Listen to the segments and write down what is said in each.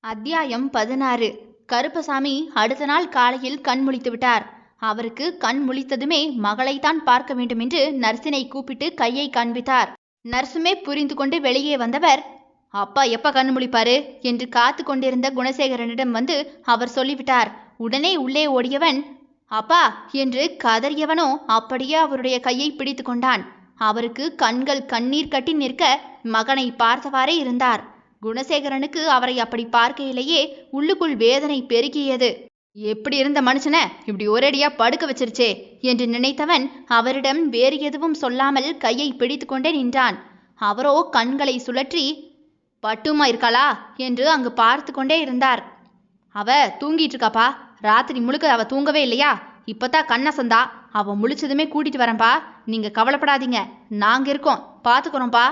அத்தியாயம் 16. கருப்பசாமி அடுத்த நாள் காலையில் கண் முழித்து விட்டார். அவருக்கு கண் முழித்ததுமே மகளைத்தான் பார்க்க வேண்டும் என்று நர்சினை கூப்பிட்டு கையை காண்பித்தார். நர்சுமே புரிந்து கொண்டு வெளியே வந்தவர், அப்பா எப்ப கண் முழிப்பாரு என்று காத்து கொண்டிருந்த குணசேகரனிடம் வந்து அவர் சொல்லிவிட்டார். உடனே உள்ளே ஓடியவன், அப்பா என்று கதறியவனோ அப்படியே அவருடைய கையை பிடித்து கொண்டான். அவருக்கு கண்கள் கண்ணீர் கட்டி நிற்க மகனை பார்த்தவாறே இருந்தார். குணசேகரனுக்கு அவரை அப்படி பார்க்கையிலேயே உள்ளுக்குள் வேதனை பெருகியது. எப்படி இருந்த மனுஷனை இப்படி ஒரேடியா படுக்க வச்சிருச்சே என்று நினைத்தவன் அவரிடம் வேறு எதுவும் சொல்லாமல் கையை பிடித்து கொண்டே நின்றான். அவரோ கண்களை சுழற்றி, பட்டுமா இருக்காளா என்று அங்கு பார்த்து கொண்டே இருந்தார். அவ தூங்கிட்டு இருக்காப்பா, ராத்திரி முழுக்க அவ தூங்கவே இல்லையா, இப்பதான் கண்ணசந்தா, அவ முழிச்சதுமே கூட்டிட்டு வரேன்பா, நீங்க கவலைப்படாதீங்க, நாங்க இருக்கோம், பாத்துக்கிறோம்பா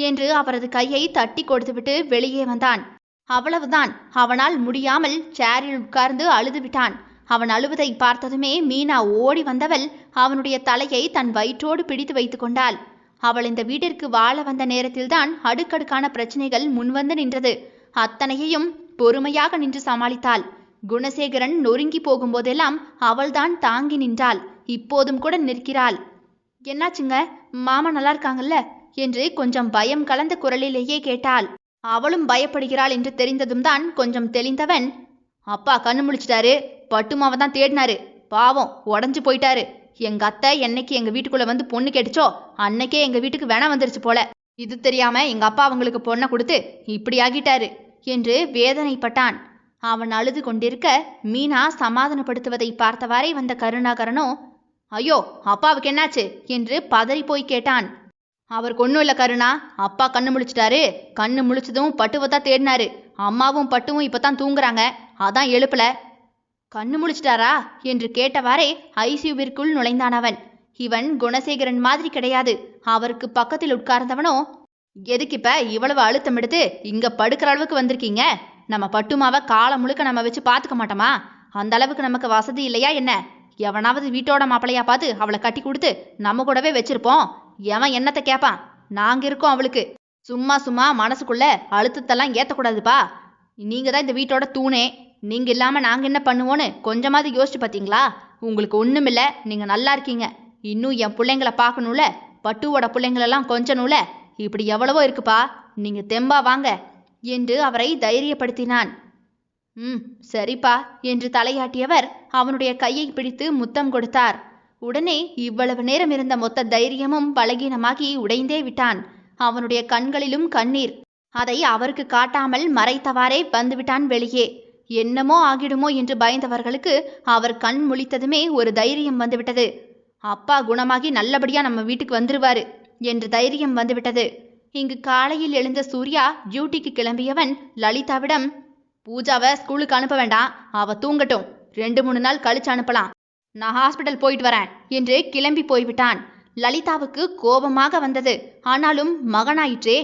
என்று அவரது கையை தட்டி கொடுத்துவிட்டு வெளியே வந்தான். அவ்வளவுதான், அவனால் முடியாமல் சேரில் உட்கார்ந்து அழுது விட்டான். அவன் அழுவதை பார்த்ததுமே மீனா ஓடி வந்தவள் அவனுடைய தலையை தன் வயிற்றோடு பிடித்து வைத்து கொண்டாள். அவள் இந்த வீட்டிற்கு வாழ வந்த நேரத்தில்தான் அடுக்கடுக்கான பிரச்சனைகள் முன்வந்து நின்றது. அத்தனையையும் பொறுமையாக நின்று சமாளித்தாள். குணசேகரன் நொறுங்கி போகும்போதெல்லாம் அவள்தான் தாங்கி நின்றாள். இப்போதும் கூட நிற்கிறாள். என்னாச்சுங்க, மாமா நல்லா இருக்காங்கல்ல என்று கொஞ்சம் பயம் கலந்த குரலிலேயே கேட்டாள். அவளும் பயப்படுகிறாள் என்று தெரிந்ததும் தான் கொஞ்சம் தெளிந்தவன், அப்பா கண்ணு முழிச்சிட்டாரு, பட்டுமாவை தான் தேடினாரு, பாவம் உடஞ்சு போயிட்டாரு. எங்க அத்தை என்னைக்கு எங்க வீட்டுக்குள்ள வந்து பொண்ணு கேட்டுச்சோ அன்னைக்கே எங்க வீட்டுக்கு வேணா வந்துருச்சு போல. இது தெரியாம எங்க அப்பா அவங்களுக்கு பொண்ணை கொடுத்து இப்படி ஆகிட்டாரு என்று வேதனைப்பட்டான். அவன் அழுது கொண்டிருக்க மீனா சமாதானப்படுத்துவதை பார்த்தவாறே வந்த கருணாகரனோ, ஐயோ அப்பாவுக்கு என்னாச்சு என்று பதறி போய் கேட்டான். அவருக்கு ஒன்றும் இல்லை கருணா, அப்பா கண்ணு முழிச்சிட்டாரு, கண்ணு முழிச்சதும் பட்டுவை தான் தேடினாரு, அம்மாவும் பட்டுவும் இப்பதான் தூங்குறாங்க, அதான் எழுப்பல. கண்ணு முழிச்சிட்டாரா என்று கேட்டவாறே ஐசியூவிற்குள் நுழைந்தான் அவன். இவன் குணசேகரன் மாதிரி கிடையாது. அவருக்கு பக்கத்தில் உட்கார்ந்தவனோ, எதுக்கு இப்ப இவ்வளவு அழுத்தம் எடுத்து இங்க படுக்கிற அளவுக்கு வந்திருக்கீங்க, நம்ம பட்டுமாவை காலம் முழுக்க நம்ம வச்சு பார்த்துக்க மாட்டோமா, அந்த அளவுக்கு நமக்கு வசதி இல்லையா என்ன, எவனாவது வீட்டோட மாப்பிளையா பார்த்து அவளை கட்டி கொடுத்து நம்ம கூடவே வச்சிருப்போம், எவன் என்னத்தை கேட்பான், நாங்க இருக்கோம் அவளுக்கு. சும்மா சும்மா மனசுக்குள்ள அழுத்தத்தெல்லாம் ஏத்தக்கூடாதுப்பா, நீங்க தான் இந்த வீட்டோட தூணே, நீங்க இல்லாம நாங்க என்ன பண்ணுவோன்னு கொஞ்சமாவது யோசிச்சு பார்த்தீங்களா, உங்களுக்கு ஒண்ணுமில்ல, நீங்க நல்லா இருக்கீங்க, இன்னும் என் பிள்ளைங்களை பார்க்கணும்ல, பட்டுவோட பிள்ளைங்களெல்லாம் கொஞ்சணும்ல, இப்படி எவ்வளவோ இருக்குப்பா, நீங்க தெம்பா வாங்க என்று அவரை தைரியப்படுத்தினான். சரிப்பா என்று தலையாட்டியவர் அவனுடைய கையை பிடித்து முத்தம் கொடுத்தார். உடனே இவ்வளவு நேரம் இருந்த மொத்த தைரியமும் பலகீனமாகி உடைந்தே விட்டான். அவனுடைய கண்களிலும் கண்ணீர். அதை அவருக்கு காட்டாமல் மறைத்தவாறே வந்துவிட்டான் வெளியே. என்னமோ ஆகிடுமோ என்று பயந்தவர்களுக்கு அவர் கண் முழித்ததுமே ஒரு தைரியம் வந்துவிட்டது. அப்பா குணமாகி நல்லபடியா நம்ம வீட்டுக்கு வந்துருவாரு என்று தைரியம் வந்துவிட்டது. இங்கு காலையில் எழுந்த சூர்யா டியூட்டிக்கு கிளம்பியவன் லலிதாவிடம், பூஜாவை ஸ்கூலுக்கு அனுப்ப வேண்டாம், அவ தூங்கட்டும், 2-3 நாள் கழிச்சு அனுப்பலாம், நான் ஹாஸ்பிட்டல் போயிட்டு வரேன் என்று கிளம்பி போய்விட்டான். லலிதாவுக்கு கோபமாக வந்தது. ஆனாலும் மகனாயிற்றே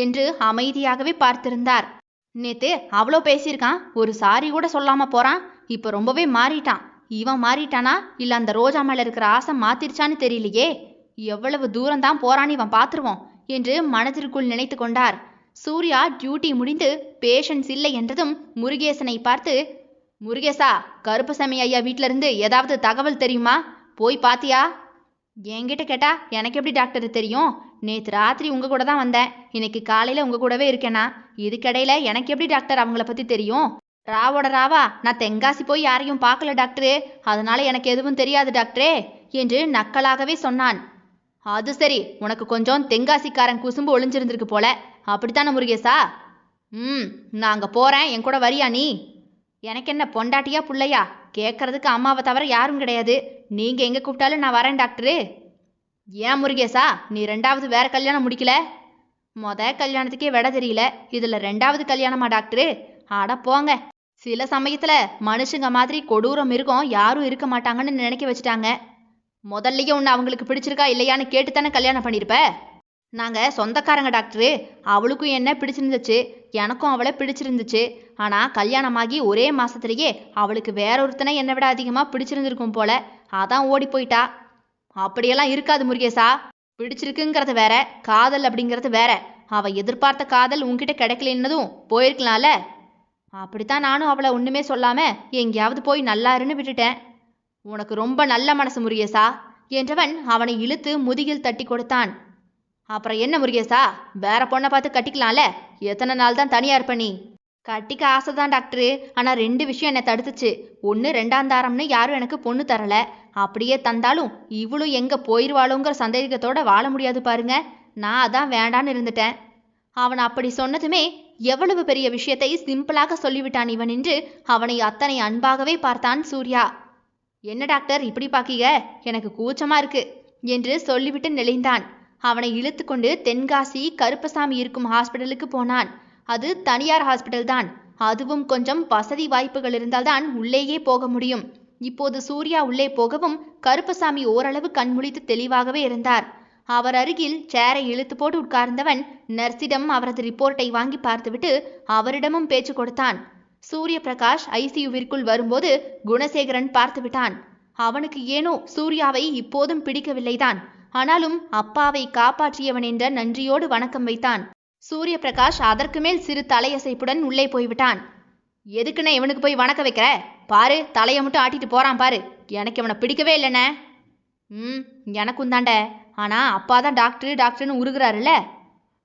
என்று அமைதியாகவே பார்த்திருந்தார். நேத்து அவ்வளோ பேசியிருக்கான், ஒரு சாரி கூட சொல்லாம போறான், இப்ப ரொம்பவே மாறிட்டான். இவன் மாறிட்டானா இல்ல அந்த ரோஜா மேல இருக்கிற ஆசை மாத்திருச்சான்னு தெரியலையே, எவ்வளவு தூரம்தான் போறான்னு இவன் பார்த்துருவோம் என்று மனதிற்குள் நினைத்து கொண்டார். சூர்யா டியூட்டி முடிந்து பேஷன்ஸ் இல்லை என்றதும் முருகேசனை பார்த்து, முருகேசா, கருப்பசாமி ஐயா வீட்டில இருந்து ஏதாவது தகவல் தெரியுமா, போய் பாத்தியா? என்கிட்ட கேட்டா எனக்கு எப்படி டாக்டர் தெரியும், நேற்று ராத்திரி உங்க கூட தான் வந்தேன், இன்னைக்கு காலையில உங்க கூடவே இருக்கேனா, இதுக்கிடையில எனக்கு எப்படி டாக்டர் அவங்கள பத்தி தெரியும், ராவோட ராவா நான் தென்காசி போய் யாரையும் பார்க்கல டாக்டரு, அதனால எனக்கு எதுவும் தெரியாது டாக்டரே என்று நக்கலாகவே சொன்னான். அது சரி, உனக்கு கொஞ்சம் தென்காசிக்காரன் குசும்பு ஒளிஞ்சிருந்திருக்கு போல, அப்படித்தானே முருகேசா? நான் அங்க போறேன், என் கூட வரியா நீ? எனக்கு என்ன பொண்டாட்டியா புள்ளையா, கேட்கறதுக்கு அம்மாவை தவிர யாரும் கிடையாது, நீங்க எங்க கூப்பிட்டாலும் நான் வரேன் டாக்டரு. ஏன் முருகேசா, நீ 2வது வேற கல்யாணம் முடிக்கல? கல்யாணத்துக்கே விட தெரியல, இதுல 2வது கல்யாணமா டாக்டரு? அட போங்க, சில சமயத்துல மனுஷங்க மாதிரி கொடூரம் இருக்கும் யாரும் இருக்க மாட்டாங்கன்னு நினைக்க வச்சுட்டாங்க. முதல்லயே உன்னை அவங்களுக்கு பிடிச்சிருக்கா இல்லையான்னு கேட்டுத்தானே கல்யாணம் பண்ணிருப்ப. நாங்க சொந்தக்காரங்க டாக்டரு, அவளுக்கும் என்ன பிடிச்சிருந்துச்சு, எனக்கும் அவளை பிடிச்சிருந்துச்சு. ஆனா கல்யாணமாகி ஒரே மாசத்திலேயே அவளுக்கு வேற ஒருத்தனை என்னை விட அதிகமா பிடிச்சிருந்திருக்கும் போல, அதான் ஓடி போயிட்டா. அப்படியெல்லாம் இருக்காது முருகேசா, பிடிச்சிருக்குங்கிறது வேற, காதல் அப்படிங்கிறது வேற. அவ எதிர்பார்த்த காதல் உன்கிட்ட கிடைக்கலன்னதும் போயிருக்கலாம்ல. அப்படித்தான் நானும் அவளை ஒண்ணுமே சொல்லாம எங்கேயாவது போய் நல்லாருன்னு விட்டுட்டேன். உனக்கு ரொம்ப நல்ல மனசு முருகேசா என்றவன் அவனை இழுத்து முதுகில் தட்டி கொடுத்தான். அப்புறம் என்ன முருகேசா, வேற பொண்ணை பார்த்து கட்டிக்கலாம்ல? எத்தனை நாள் தான் தனியா இருப்ப நீ? கட்டிக்க ஆசைதான் டாக்டரு, ஆனா 2 விஷயம் என்னை தடுத்துச்சு. ஒன்று 2ஆம் தாரம்னு யாரும் எனக்கு பொண்ணு தரல. அப்படியே தந்தாலும் இவளும் எங்க போயிருவாளுங்கிற சந்தேகத்தோட வாழ முடியாது பாருங்க. நான் அதான் வேண்டான்னு இருந்துட்டேன். அவன் அப்படி சொன்னதுமே எவ்வளவு பெரிய விஷயத்தை சிம்பிளாக சொல்லிவிட்டான் இவன் என்று அவனை அத்தனை அன்பாகவே பார்த்தான் சூர்யா. என்ன டாக்டர் இப்படி பாக்கீங்க? எனக்கு கூச்சமா இருக்கு என்று சொல்லிவிட்டு நெளிந்தான். அவனை இழுத்து கொண்டு தென்காசி கருப்பசாமி இருக்கும் ஹாஸ்பிட்டலுக்கு போனான். அது தனியார் ஹாஸ்பிட்டல் தான். அதுவும் கொஞ்சம் வசதி வாய்ப்புகள் இருந்தால்தான் உள்ளேயே போக முடியும். இப்போது சூர்யா உள்ளே போகவும் கருப்பசாமி ஓரளவு கண்முழித்து தெளிவாகவே இருந்தார். அவர் அருகில் சேரை இழுத்து போட்டு உட்கார்ந்தவன் நர்ஸிடம் அவரது ரிப்போர்ட்டை வாங்கி பார்த்துவிட்டு அவரிடமும் பேச்சு கொடுத்தான். சூரிய பிரகாஷ் ஐசியூவிற்குள் வரும்போது குணசேகரன் பார்த்து விட்டான். அவனுக்கு ஏனோ சூர்யாவை இப்போதும் பிடிக்கவில்லைதான். ஆனாலும் அப்பாவை காப்பாற்றியவன் என்ற நன்றியோடு வணக்கம் வைத்தான். சூரிய பிரகாஷ் அதற்கு மேல் சிறு தலையசைப்புடன் உள்ளே போய்விட்டான். எதுக்குன்னு இவனுக்கு போய் வணக்க வைக்கிற? பாரு, தலையை மட்டும் ஆட்டிட்டு போறான் பாரு. எனக்கு இவனை பிடிக்கவே இல்லைண்ணே. எனக்கும் தாண்ட. ஆனா அப்பா தான் டாக்டர்னு உருகுறாருல்ல.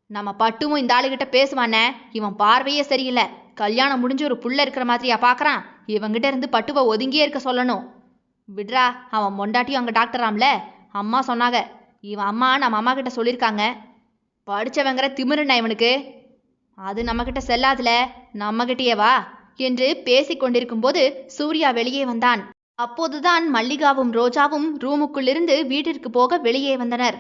நம்ம பட்டுவும் இந்த ஆளுகிட்ட பேசுவானே. இவன் பார்வையே சரியில்லை. கல்யாணம் முடிஞ்சு ஒரு புள்ள இருக்கிற மாதிரியா பார்க்கறான். இவங்கிட்ட இருந்து பட்டுவை ஒதுங்கியே இருக்க சொல்லணும். விட்ரா, அவன் மொண்டாட்டியும் அங்கே டாக்டராம்ல. அம்மா சொன்னாங்க. இவன் அம்மா நம்ம அம்மா கிட்ட சொல்லியிருக்காங்க. படித்தவங்கிற திமிருண்ணா இவனுக்கு. அது நம்மக்கிட்ட செல்லாதுல, நம்மகிட்டயே வா என்று பேசி கொண்டிருக்கும் போது சூர்யா வெளியே வந்தான். அப்போதுதான் மல்லிகாவும் ரோஜாவும் ரூமுக்குள்ளிருந்து வீட்டிற்கு போக வெளியே வந்தனர்.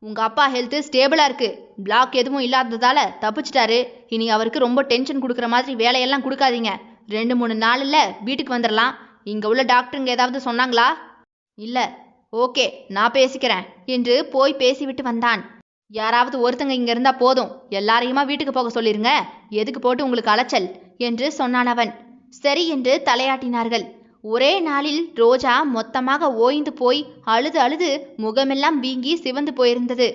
உங்க அப்பா ஹெல்த் ஸ்டேபிளா இருக்கு. பிளாக் எதுவும் இல்லாததால தப்பிச்சிட்டாரு. இனி அவருக்கு ரொம்ப டென்ஷன் கொடுக்குற மாதிரி வேலையெல்லாம் கொடுக்காதீங்க. 2-3 நாளில் வீட்டுக்கு வந்துடலாம். இங்க உள்ள டாக்டருங்க ஏதாவது சொன்னாங்களா? இல்ல. ஓகே, நான் பேசிக்கிறேன் என்று போய் பேசிவிட்டு வந்தான். யாராவது ஒருத்தங்க இங்க இருந்தா போதும், எல்லாரையுமா வீட்டுக்கு போக சொல்லிருங்க. எதுக்கு போட்டு உங்களுக்கு அலைச்சல் என்று சொன்னான் அவன். சரி என்று தலையாட்டினார்கள். ஒரே நாளில் ரோஜா மொத்தமாக ஓய்ந்து போய் அழுது அழுது முகமெல்லாம் வீங்கி சிவந்து போயிருந்தது.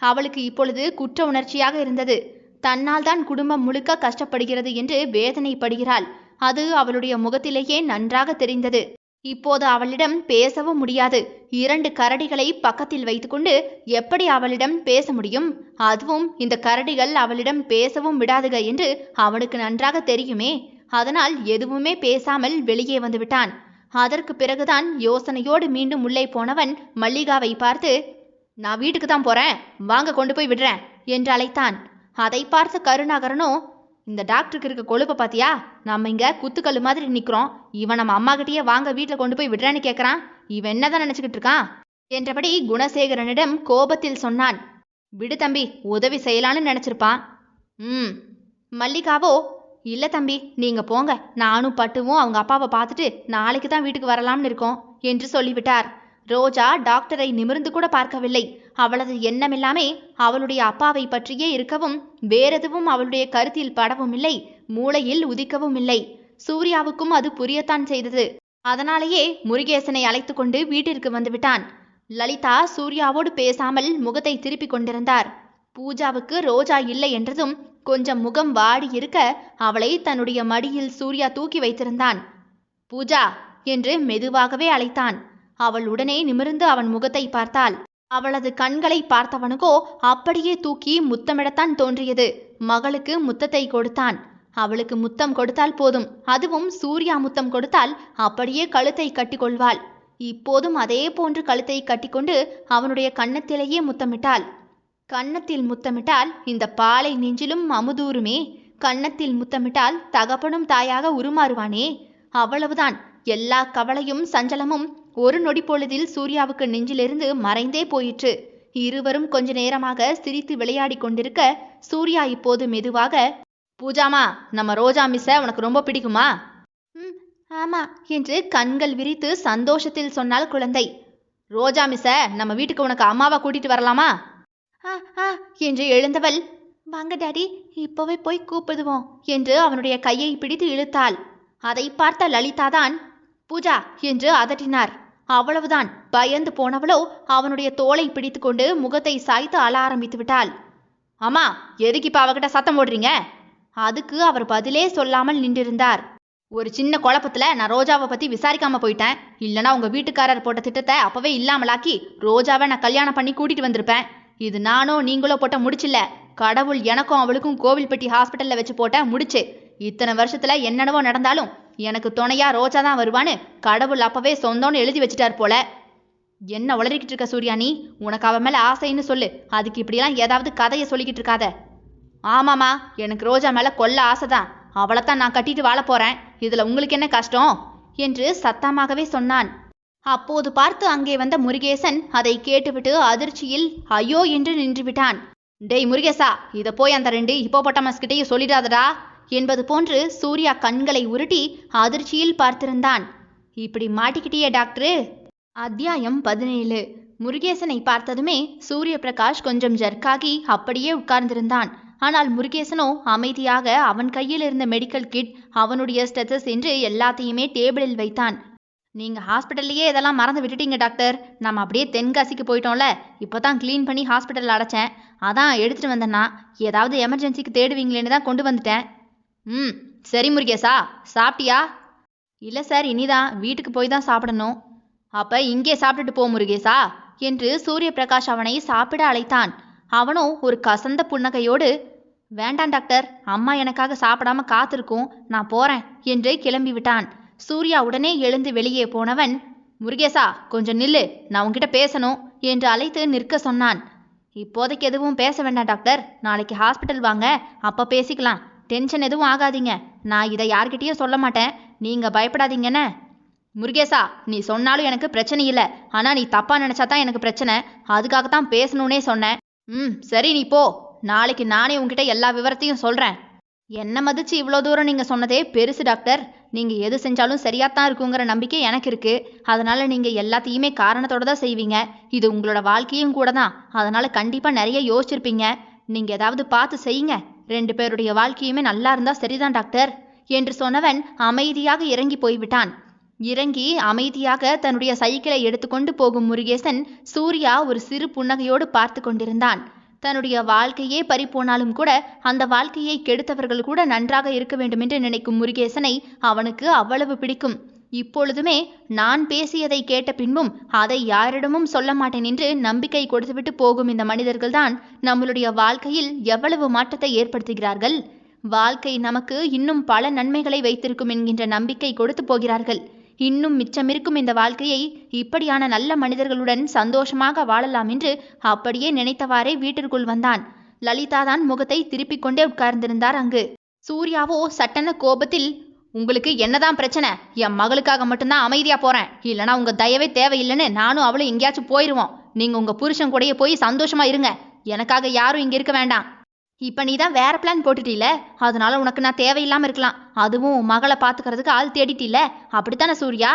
அவளுக்கு இப்பொழுது குற்ற உணர்ச்சியாக இருந்தது. தன்னால் தான் குடும்பம் முழுக்க கஷ்டப்படுகிறது என்று வேதனைப்படுகிறாள். அது அவளுடைய முகத்திலேயே நன்றாக தெரிந்தது. இப்போது அவளிடம் பேசவும் முடியாது. 2 கரடிகளை பக்கத்தில் வைத்துக்கொண்டு எப்படி அவளிடம் பேச முடியும்? அதுவும் இந்த கரடிகள் அவளிடம் பேசவும் விடாதுக என்று அவனுக்கு நன்றாக தெரியுமே. அதனால் எதுவுமே பேசாமல் வெளியே வந்துவிட்டான். அதற்கு பிறகுதான் யோசனையோடு மீண்டும் உள்ளே போனவன் மல்லிகாவை பார்த்து, நான் வீட்டுக்கு தான் போறேன், வாங்க கொண்டு போய் விடுறேன் என்று அழைத்தான். அதை பார்த்த கருணாகரனோ, இந்த டாக்டருக்கு இருக்க கொழுப்பை பாத்தியா? நம்ம இங்க குத்துக்கல்லு மாதிரி நிக்கிறோம். இவன் நம்ம அம்மா கிட்டயே வாங்க வீட்டில் கொண்டு போய் விடுறேன்னு கேட்கறான். இவன் என்னதான் நினைச்சுக்கிட்டு இருக்கான் என்றபடி குணசேகரனிடம் கோபத்தில் சொன்னான். விடு தம்பி, உதவி செய்யலான்னு நினைச்சிருப்பான். மல்லிகாவோ, இல்ல தம்பி, நீங்க போங்க, நானும் பட்டுவும் அவங்க அப்பாவை பார்த்துட்டு நாளைக்கு தான் வீட்டுக்கு வரலாம்னு இருக்கோம் என்று சொல்லிவிட்டார். ரோஜா டாக்டரை நிமிர்ந்து கூட பார்க்கவில்லை. அவளது எண்ணமில்லாமே அவளுடைய அப்பாவை பற்றியே இருக்கவும் வேறெதுவும் அவளுடைய கருத்தில் படவும் இல்லை, மூளையில் உதிக்கவும் இல்லை. சூர்யாவுக்கும் அது புரியத்தான் செய்தது. அதனாலேயே முருகேசனை அழைத்து கொண்டு வீட்டிற்கு வந்துவிட்டான். லலிதா சூர்யாவோடு பேசாமல் முகத்தை திருப்பி கொண்டிருந்தார். பூஜாவுக்கு ரோஜா இல்லை என்றதும் கொஞ்சம் முகம் வாடி இருக்க அவளை தன்னுடைய மடியில் சூர்யா தூக்கி வைத்திருந்தான். பூஜா என்று மெதுவாகவே அழைத்தான். அவள் உடனே நிமிர்ந்து அவன் முகத்தை பார்த்தாள். அவளது கண்களை பார்த்தவனுக்கோ அப்படியே தூக்கி முத்தமிடத்தான் தோன்றியது. மகளுக்கு முத்தத்தை கொடுத்தான். அவளுக்கு முத்தம் கொடுத்தால் போதும், அதுவும் சூர்யா முத்தம் கொடுத்தால் அப்படியே கழுத்தை கட்டிக்கொள்வாள். இப்போதும் அதே போன்று கழுத்தை கட்டிக்கொண்டு அவனுடைய கன்னத்திலேயே முத்தமிட்டாள். கன்னத்தில் முத்தமிட்டால் இந்த பாலை நெஞ்சிலும் அமுதூருமே. கன்னத்தில் முத்தமிட்டால் தகப்பனும் தாயாக உருமாறுவானே. அவ்வளவுதான். எல்லா கவலையும் சஞ்சலமும் ஒரு நொடி பொழுதில் சூர்யாவுக்கு நெஞ்சிலிருந்து மறைந்தே போயிற்று. இருவரும் கொஞ்ச நேரமாக சிரித்து விளையாடி கொண்டிருக்க சூர்யா இப்போது மெதுவாக, பூஜாமா, நம்ம ரோஜா மிஸ்ஸை உனக்கு ரொம்ப பிடிக்குமா? ஆமா என்று கண்கள் விரித்து சந்தோஷத்தில் சொன்னாள் குழந்தை. ரோஜா மிஸ்ஸை நம்ம வீட்டுக்கு உனக்கு அம்மாவா கூட்டிட்டு வரலாமா என்று எழுந்தவள், வாங்க டாடி, இப்போவே போய் கூப்பிடுவோம் என்று அவனுடைய கையை பிடித்து இழுத்தாள். அதை பார்த்த லலிதா தான் பூஜா என்று அதட்டினார். அவ்வளவுதான். பயந்து போனவளோ அவனுடைய தோளை பிடித்து கொண்டு முகத்தை சாய்த்து அழ ஆரம்பித்து விட்டாள். அம்மா, எதுக்கு இப்ப அவகிட்ட சத்தம் போடுறீங்க? அதுக்கு அவர் பதிலே சொல்லாமல் நின்றிருந்தார். ஒரு சின்ன குழப்பத்துல நான் ரோஜாவை பத்தி விசாரிக்காம போயிட்டேன். இல்லைன்னா உங்க வீட்டுக்காரர் போட்ட திட்டத்தை அப்பவே இல்லாமலாக்கி ரோஜாவை நான் கல்யாணம் பண்ணி கூட்டிட்டு வந்திருப்பேன். இது நானோ நீங்களோ போட்ட முடிச்சில்ல, கடவுள் எனக்கும் அவளுக்கும் கோவில்பட்டி ஹாஸ்பிட்டல்ல வச்சு போட்ட முடிச்சு. இத்தனை வருஷத்துல என்னென்னவோ நடந்தாலும் எனக்கு துணையா ரோஜா தான் வருவான்னு கடவுள் அப்பவே சொந்தம்னு எழுதி வச்சுட்டார் போல. என்ன உளறிக்கிட்டு இருக்க சூர்யா நீ? உனக்கு அவன் மேல ஆசைன்னு சொல்லு, அதுக்கு இப்படியெல்லாம் ஏதாவது கதையை சொல்லிக்கிட்டு இருக்காத. ஆமாமா, எனக்கு ரோஜா மேல கொல்ல ஆசைதான். அவளைத்தான் நான் கட்டிட்டு வாழ போறேன். இதுல உங்களுக்கு என்ன கஷ்டம் என்று சத்தமாகவே சொன்னான். அப்போது பார்த்து அங்கே வந்த முருகேசன் அதை கேட்டுவிட்டு அதிர்ச்சியில் ஐயோ என்று நின்று விட்டான். டேய் முருகேசா, இதை போய் அந்த 2 ஹிப்போபொட்டமஸ் கிட்டையும் சொல்லிடாதடா என்பது போன்று சூர்யா கண்களை உருட்டி அதிர்ச்சியில் பார்த்திருந்தான். இப்படி மாட்டிக்கிட்டியே டாக்டரு. அத்தியாயம் 17. முருகேசனை பார்த்ததுமே சூரிய பிரகாஷ் கொஞ்சம் ஜர்க்காகி அப்படியே உட்கார்ந்திருந்தான். ஆனால் முருகேசனோ அமைதியாக அவன் கையில் இருந்த மெடிக்கல் கிட், அவனுடைய ஸ்டெத்தஸ் என்று எல்லாத்தையுமே டேபிளில் வைத்தான். நீங்க ஹாஸ்பிட்டல்லையே இதெல்லாம் மறந்து விட்டுட்டீங்க டாக்டர். நம்ம அப்படியே தென்காசிக்கு போயிட்டோம்ல, இப்போதான் க்ளீன் பண்ணி ஹாஸ்பிட்டல் அடைச்சேன். அதான் எடுத்துட்டு வந்தேன்னா ஏதாவது எமர்ஜென்சிக்கு தேடுவீங்களேன்னு தான் கொண்டு வந்துட்டேன். சரி முருகேசா, சாப்பிட்டியா? இல்லை சார், இனிதான், வீட்டுக்கு போய் தான் சாப்பிடணும். அப்ப இங்கே சாப்பிட்டுட்டு போ முருகேசா என்று சூரிய பிரகாஷ் அவனை சாப்பிட அழைத்தான். அவனோ ஒரு கசந்த புன்னகையோடு வேண்டாம் டாக்டர், அம்மா எனக்காக சாப்பிடாம காத்திருக்கும், நான் போறேன் என்று கிளம்பி விட்டான். சூர்யா உடனே எழுந்து வெளியே போனவன் முருகேசா கொஞ்சம் நில்லு, நான் உன்கிட்ட பேசணும் என்று அழைத்து நிற்க சொன்னான். இப்போதைக்கு எதுவும் பேச வேண்டாம் டாக்டர், நாளைக்கு ஹாஸ்பிட்டல் வாங்க, அப்ப பேசிக்கலாம். டென்ஷன் எதுவும் ஆகாதீங்க, நான் இதை யார்கிட்டயும் சொல்ல மாட்டேன், நீங்க பயப்படாதீங்கன்னு. முருகேசா, நீ சொன்னாலும் எனக்கு பிரச்சனை இல்லை, ஆனா நீ தப்பா நினைச்சாதான் எனக்கு பிரச்சனை. அதுக்காகத்தான் பேசணும்னே சொன்னேன். சரி நீ போ, நாளைக்கு நானே உங்ககிட்ட எல்லா விவரத்தையும் சொல்றேன். என்ன மதிச்சு இவ்வளோ தூரம் நீங்க சொன்னதே பெருசு டாக்டர். நீங்க எது செஞ்சாலும் சரியாத்தான் இருக்குங்கிற நம்பிக்கை எனக்கு இருக்கு. அதனால நீங்க எல்லாத்தையுமே காரணத்தோட தான் செய்வீங்க. இது உங்களோட வாழ்க்கையும் கூட தான். அதனால கண்டிப்பா நிறைய யோசிச்சிருப்பீங்க. நீங்க ஏதாவது பார்த்து செய்யுங்க. 2 பேருடைய வாழ்க்கையுமே நல்லா இருந்தா சரிதான் டாக்டர் என்று சொன்னவன் அமைதியாக இறங்கி போய்விட்டான். இறங்கி அமைதியாக தன்னுடைய சைக்கிளை எடுத்துக்கொண்டு போகும் முருகேசன் சூர்யா ஒரு சிறு புன்னகையோடு பார்த்து கொண்டிருந்தான். தன்னுடைய வாழ்க்கையே பறிப்போனாலும் கூட அந்த வாழ்க்கையை கெடுத்தவர்கள் கூட நன்றாக இருக்க வேண்டும் என்று நினைக்கும் முருகேசனை அவனுக்கு அவ்வளவு பிடிக்கும். இப்பொழுதுமே நான் பேசியதை கேட்ட பின்பும் அதை யாரிடமும் சொல்ல மாட்டேன் என்று நம்பிக்கை கொடுத்துவிட்டு போகும் இந்த மனிதர்கள்தான் நம்மளுடைய வாழ்க்கையில் எவ்வளவு மாற்றத்தை ஏற்படுத்துகிறார்கள். வாழ்க்கை நமக்கு இன்னும் பல நன்மைகளை வைத்திருக்கும் என்கின்ற நம்பிக்கை கொடுத்து போகிறார்கள். இன்னும் மிச்சமிருக்கும் இந்த வாழ்க்கையை இப்படியான நல்ல மனிதர்களுடன் சந்தோஷமாக வாழலாம் என்று அப்படியே நினைத்தவாறே வீட்டிற்குள் வந்தான். லலிதா தான் முகத்தை திருப்பிக் கொண்டே உட்கார்ந்திருந்தார் அங்கு. சூர்யாவோ சட்டென கோபத்தில் உங்களுக்கு என்னதான் பிரச்சனை? என் மகளுக்காக மட்டும்தான் அமைதியா போறேன், இல்லைனா உங்க தயவே தேவையில்லைன்னு நானும் அவளும் எங்கேயாச்சும் போயிடுவோம். நீங்க உங்க புருஷன் கூடயே போய் சந்தோஷமா இருங்க, எனக்காக யாரும் இங்க இருக்க வேண்டாம். இப்ப நீ தான் வேற பிளான் போட்டுட்டீல, அதனால உனக்கு நான் தேவையில்லாம இருக்கலாம். அதுவும் மகளை பாத்துக்கிறதுக்கு ஆள் தேடிட்டீல, அப்படித்தானே சூர்யா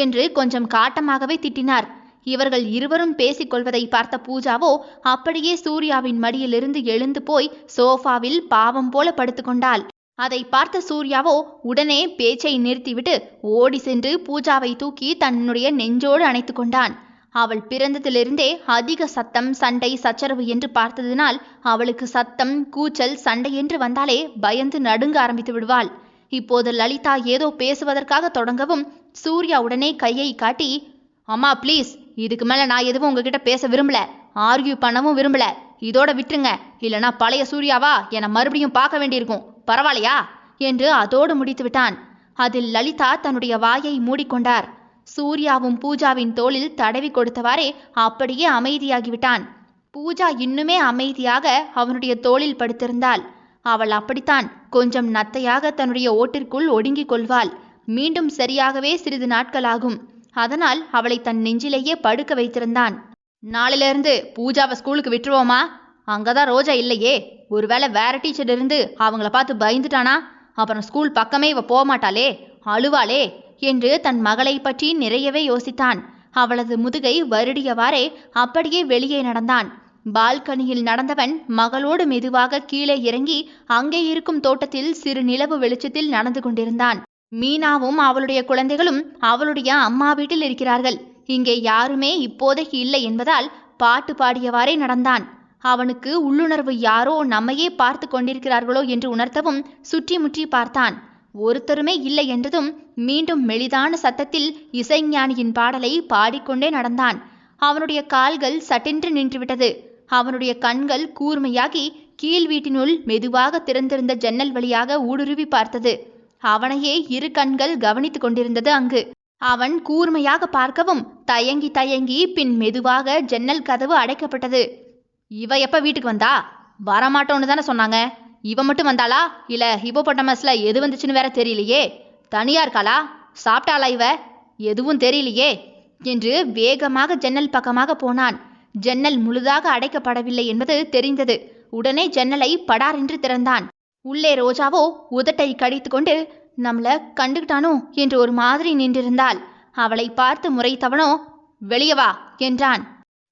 என்று கொஞ்சம் காட்டமாகவே திட்டினார். இவர்கள் இருவரும் பேசிக்கொள்வதை பார்த்த பூஜாவோ அப்படியே சூர்யாவின் மடியிலிருந்து எழுந்து போய் சோஃபாவில் பாவம் போல படுத்துக்கொண்டாள். அதை பார்த்த சூர்யாவோ உடனே பேச்சை நிறுத்திவிட்டு ஓடி சென்று பூஜாவை தூக்கி தன்னுடைய நெஞ்சோடு அணைத்து கொண்டான். அவள் பிறந்ததிலிருந்தே அதிக சத்தம், சண்டை, சச்சரவு என்று பார்த்ததினால் அவளுக்கு சத்தம், கூச்சல், சண்டை என்று வந்தாலே பயந்து நடுங்க ஆரம்பித்து விடுவாள். இப்போது லலிதா ஏதோ பேசுவதற்காக தொடங்கவும் சூர்யா உடனே கையை காட்டி அம்மா ப்ளீஸ், இதுக்கு மேல நான் எதுவும் உங்ககிட்ட பேச விரும்பல, ஆர்கியூ பண்ணவும் விரும்பல, இதோட விட்டுருங்க, இல்லைனா பழைய சூர்யாவா என்னை மறுபடியும் பார்க்க வேண்டியிருக்கும், பரவாயில்லையா என்று அதோடு முடித்து விட்டான். அதில் லலிதா தன்னுடைய வாயை மூடிக்கொண்டார். சூர்யாவும் பூஜாவின் தோளில் தடவி கொடுத்தவாறே அப்படியே அமைதியாகிவிட்டான். பூஜா இன்னுமே அமைதியாக அவனுடைய தோளில் படுத்திருந்தாள். அவள் அப்படித்தான் கொஞ்சம் நத்தையாக தன்னுடைய ஓட்டிற்குள் ஒடுங்கிக் கொள்வாள். மீண்டும் சரியாகவே சிறிது நாட்களாகும். அதனால் அவளை தன் நெஞ்சிலேயே படுக்க வைத்திருந்தான். நாளிலிருந்து பூஜாவை ஸ்கூலுக்கு விட்டுருவோமா? அங்கதான் ரோஜா இல்லையே, ஒருவேளை வேற டீச்சர் இருந்து அவங்கள பார்த்து பயந்துட்டானா? அப்புறம் ஸ்கூல் பக்கமே இவ போக மாட்டாளே, அழுவாளே என்று தன் மகளை பற்றி நிறையவே யோசித்தான். அவளது முதுகை வருடியவாறே அப்படியே வெளியே நடந்தான். பால்கனியில் நடந்தவன் மகளோடு மெதுவாக கீழே இறங்கி அங்கே இருக்கும் தோட்டத்தில் சிறு நிலவு வெளிச்சத்தில் நடந்து கொண்டிருந்தான். மீனாவும் அவளுடைய குழந்தைகளும் அவளுடைய அம்மா வீட்டில் இருக்கிறார்கள். இங்கே யாருமே இப்போதைக்கு இல்லை என்பதால் பாட்டு பாடியவாறே நடந்தான். அவனுக்கு உள்ளுணர்வு யாரோ நம்மையே பார்த்து கொண்டிருக்கிறார்களோ என்று உணர்த்தவும் சுற்றி முற்றி பார்த்தான். ஒருத்தருமே இல்லை என்றதும் மீண்டும் மெலிதான சத்தத்தில் இசைஞானியின் பாடலை பாடிக்கொண்டே நடந்தான். அவனுடைய கால்கள் சட்டென்று நின்றுவிட்டது. அவனுடைய கண்கள் கூர்மையாகி கீழ் வீட்டினுள் மெதுவாக திறந்திருந்த ஜன்னல் வழியாக ஊடுருவி பார்த்தது. அவனையே இரு கண்கள் கவனித்துக் கொண்டிருந்தது அங்கு. அவன் கூர்மையாக பார்க்கவும் தயங்கி தயங்கி பின் மெதுவாக ஜன்னல் கதவு அடைக்கப்பட்டது. இவ எப்ப வீட்டுக்கு வந்தா? வரமாட்டோன்னு தானே சொன்னாங்க. இவ மட்டும் வந்தாளா இல்ல ஹிப்போபொட்டமஸ்ல எது வந்துச்சுன்னு வேற தெரியலையே. தனியா இருக்காளா? சாப்பிட்டாளா இவ? எதுவும் தெரியலையே என்று வேகமாக ஜன்னல் பக்கமாக போனான். ஜன்னல் முழுதாக அடைக்கப்படவில்லை என்பது தெரிந்தது. உடனே ஜன்னலை படாரென்று திறந்தான். உள்ளே ரோஜாவோ உதட்டை கடித்து கொண்டு நம்மள கண்டுகிட்டானோ என்று ஒரு மாதிரி நின்றிருந்தாள். அவளை பார்த்து முறைத்தவனோ வெளியே வா என்றான்.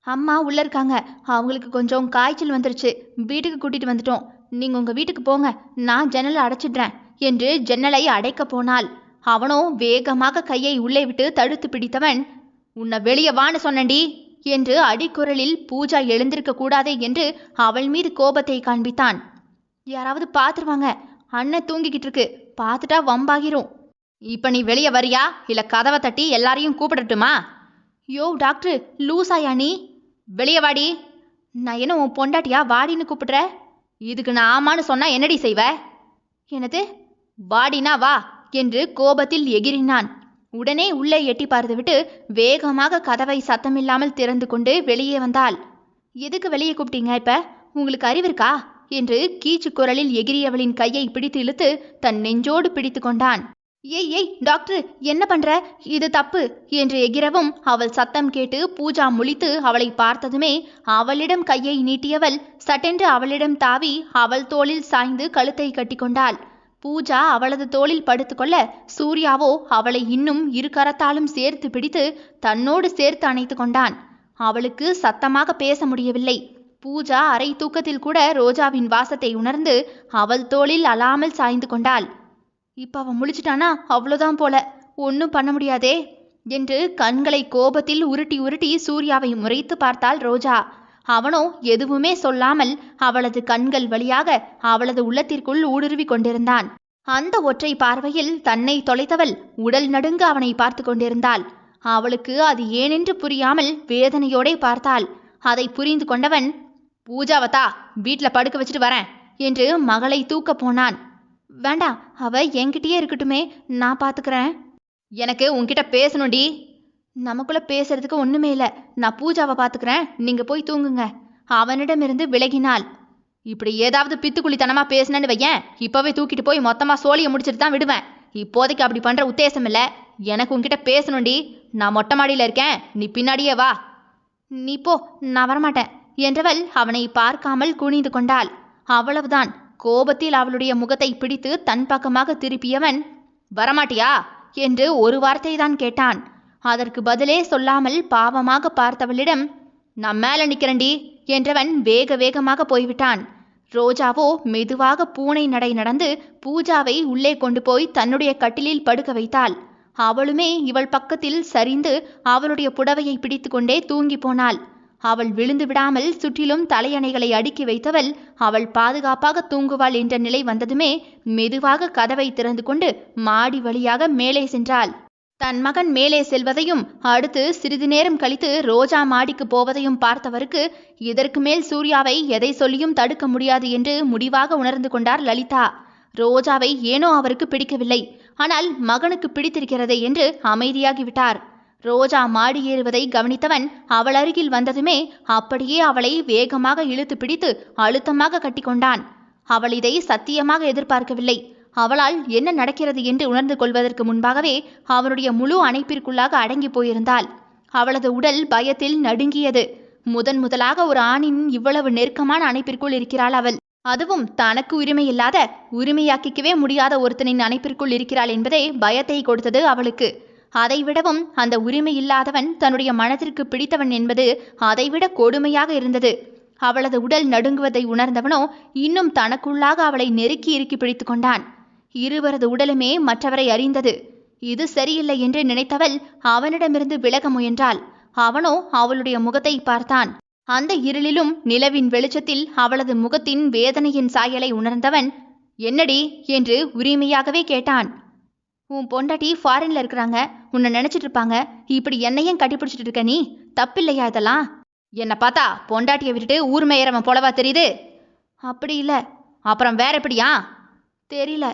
அம்மா உள்ள இருக்காங்க. அவங்களுக்கு கொஞ்சம் காய்ச்சல் வந்துருச்சு. வீட்டுக்கு கூட்டிட்டு வந்துட்டோம். நீங்க உங்க வீட்டுக்கு போங்க, நான் ஜன்னலை அடைச்சிடுறேன் என்று ஜன்னலை அடைக்க போனாள். அவனோ வேகமாக கையை உள்ளே விட்டு தடுத்து பிடித்தவன், உன்னை வெளியே வான்னு சொன்னண்டி என்று அடிக்குரலில் பூஜா எழுந்திருக்க கூடாதே என்று அவள் மீது கோபத்தை காண்பித்தான். யாராவது பார்த்துருவாங்க, அண்ணன் தூங்கிக்கிட்டு இருக்கு, பார்த்துட்டா வம்பாகிரும். இப்ப நீ வெளியே வரியா இல்ல கதவை தட்டி எல்லாரையும் கூப்பிடட்டுமா? யோ டாக்டர், லூசாயா நீ? வெளியே வாடி. நான் என்ன உன் பொண்டாட்டியா வாடின்னு கூப்பிடுற? இதுக்கு நான் ஆமான்னு சொன்னா என்னடி செய்வ? என்னது வாடினா வா என்று கோபத்தில் எகிரினான். உடனே உள்ளே எட்டி பார்த்துவிட்டு வேகமாக கதவை சத்தமில்லாமல் திறந்து கொண்டு வெளியே வந்தாள். எதுக்கு வெளியே கூப்பிட்டீங்க? இப்ப உங்களுக்கு அறிவு இருக்கா என்று கீச்சு குரலில் எகிரியவளின் கையை பிடித்து இழுத்து தன் நெஞ்சோடு பிடித்து கொண்டான். ஏய் ஏய் டாக்டர், என்ன பண்ற? இது தப்பு என்று எகிரவும் அவள் சத்தம் கேட்டு பூஜா முழித்து அவளை பார்த்ததுமே அவளிடம் கையை நீட்டியவள் சட்டென்று அவளிடம் தாவி அவள் தோளில் சாய்ந்து கழுத்தை கட்டிக்கொண்டாள். பூஜா அவளது தோளில் படுத்துக்கொள்ள சூர்யாவோ அவளை இன்னும் இரு கரத்தாலும் சேர்த்து பிடித்து தன்னோடு சேர்த்து அணைத்து கொண்டான். அவளுக்கு சத்தமாக பேச முடியவில்லை. பூஜா அரை தூக்கத்தில் கூட ரோஜாவின் வாசத்தை உணர்ந்து அவள் தோளில் அழாமல் சாய்ந்து கொண்டாள். இப்ப அவன் முழிச்சிட்டானா அவ்வளோதான் போல, ஒன்னும் பண்ண முடியாதே என்று கண்களை கோபத்தில் உருட்டி உருட்டி சூர்யாவை முறைத்து பார்த்தாள் ரோஜா. அவனோ எதுவுமே சொல்லாமல் அவளது கண்கள் வழியாக அவளது உள்ளத்திற்குள் ஊடுருவி கொண்டிருந்தான். அந்த ஒற்றை பார்வையில் தன்னை தொலைத்தவள் உடல் நடுங்க அவனை பார்த்து கொண்டிருந்தாள். அவளுக்கு அது ஏனென்று புரியாமல் வேதனையோடே பார்த்தாள். அதை புரிந்து கொண்டவன், பூஜாவத்தா வீட்டில் படுக்க வச்சுட்டு வரேன் என்று மகளை தூக்க போனான். வேண்டாம், அவ என்கிட்டயே இருக்கட்டுமே, நான் பார்த்துக்கிறேன். எனக்கு உன்கிட்ட பேசணும்டி. நமக்குள்ள பேசுறதுக்கு ஒண்ணுமே இல்லை. நான் பூஜாவை பார்த்துக்கிறேன், நீங்க போய் தூங்குங்க. அவனிடமிருந்து விலகினாள். இப்படி ஏதாவது பித்துக்குழித்தனமா பேசினேன்னு வையேன், இப்பவே தூக்கிட்டு போய் மொத்தமா சோழியை முடிச்சுட்டு தான் விடுவேன். இப்போதைக்கு அப்படி பண்ற உத்தேசம் இல்லை. எனக்கு உன்கிட்ட பேசணும்டி. நான் மொட்டை மாடியில் இருக்கேன், நீ பின்னாடியே வா. நீ போ, நான் வரமாட்டேன் என்றவள் அவனை பார்க்காமல் குனிந்து கொண்டாள். அவ்வளவுதான். கோபத்தில் அவளுடைய முகத்தை பிடித்து தன் பக்கமாக திருப்பியவன், வரமாட்டியா என்று ஒரு வார்த்தை தான் கேட்டான். அதற்கு பதிலே சொல்லாமல் பாவமாக பார்த்தவளிடம், நான் மேல நிக்கிறேன்டி என்றவன் வேக வேகமாக போய்விட்டான். ரோஜாவோ மெதுவாக பூனை நடை நடந்து பூஜாவை உள்ளே கொண்டு போய் தன்னுடைய கட்டிலில் படுக்க வைத்தாள். அவளுமே இவள் பக்கத்தில் சரிந்து அவளுடைய புடவையை பிடித்து கொண்டே தூங்கி போனாள். அவள் விழுந்து விடாமல் சுற்றிலும் தலையணைகளை அடுக்கி வைத்தவள் அவள் பாதுகாப்பாக தூங்குவாள் என்ற நிலை வந்ததுமே மெதுவாக கதவை திறந்து கொண்டு மாடி வழியாக மேலே சென்றாள். தன் மகன் மேலே செல்வதையும் அடுத்து சிறிது நேரம் கழித்து ரோஜா மாடிக்கு போவதையும் பார்த்தவருக்கு இதற்கு மேல் சூர்யாவை எதை சொல்லியும் தடுக்க முடியாது என்று முடிவாக உணர்ந்து கொண்டார் லலிதா. ரோஜாவை ஏனோ அவருக்கு பிடிக்கவில்லை, ஆனால் மகனுக்கு பிடித்திருக்கிறதே என்று அமைதியாகிவிட்டார். ரோஜா மாடி ஏறுவதை கவனித்தவன் அவள் அருகில் வந்ததுமே அப்படியே அவளை வேகமாக இழுத்து பிடித்து அழுத்தமாக கட்டிக்கொண்டான். அவள் இதை சத்தியமாக எதிர்பார்க்கவில்லை. அவளால் என்ன நடக்கிறது என்று உணர்ந்து கொள்வதற்கு முன்பாகவே அவனுடைய முழு அணைப்பிற்குள்ளாக அடங்கி போயிருந்தாள். அவளது உடல் பயத்தில் நடுங்கியது. முதலாக ஒரு ஆணின் இவ்வளவு நெருக்கமான அணைப்பிற்குள் இருக்கிறாள் அவள். அதுவும் தனக்கு உரிமை இல்லாத, உரிமையாக்கிக்கவே முடியாத ஒருத்தனின் அணைப்பிற்குள் இருக்கிறாள் என்பதே பயத்தை கொடுத்தது அவளுக்கு. அதைவிடவும் அந்த உரிமை இல்லாதவன் தன்னுடைய மனதிற்கு பிடித்தவன் என்பது அதைவிட கொடுமையாக இருந்தது. அவளது உடல் நடுங்குவதை உணர்ந்தவனோ இன்னும் தனக்குள்ளாக அவளை நெருக்கி இறுக்கி பிடித்து கொண்டான். இருவரது உடலுமே மற்றவரை அறிந்தது. இது சரியில்லை என்று நினைத்தவள் அவனிடமிருந்து விலக முயன்றாள். அவனோ அவளுடைய முகத்தை பார்த்தான். அந்த இருளிலும் நிலவின் வெளிச்சத்தில் அவளது முகத்தின் வேதனையின் சாயலை உணர்ந்தவன், என்னடி என்று உரிமையாகவே கேட்டான். உன் பொண்டாட்டி ஃபாரின்ல இருக்கிறாங்க, உன்னை நினைச்சிட்டு இருப்பாங்க, இப்படி என்னையும் கட்டிப்பிடிச்சிட்டு இருக்க நீ, தப்பில்லையா இதெல்லாம்? என்னை பார்த்தா பொண்டாட்டியை விட்டுட்டு ஊர் மேயறவன் போலவா தெரியுது? அப்படி இல்லை. அப்புறம் வேற எப்படியா? தெரியல.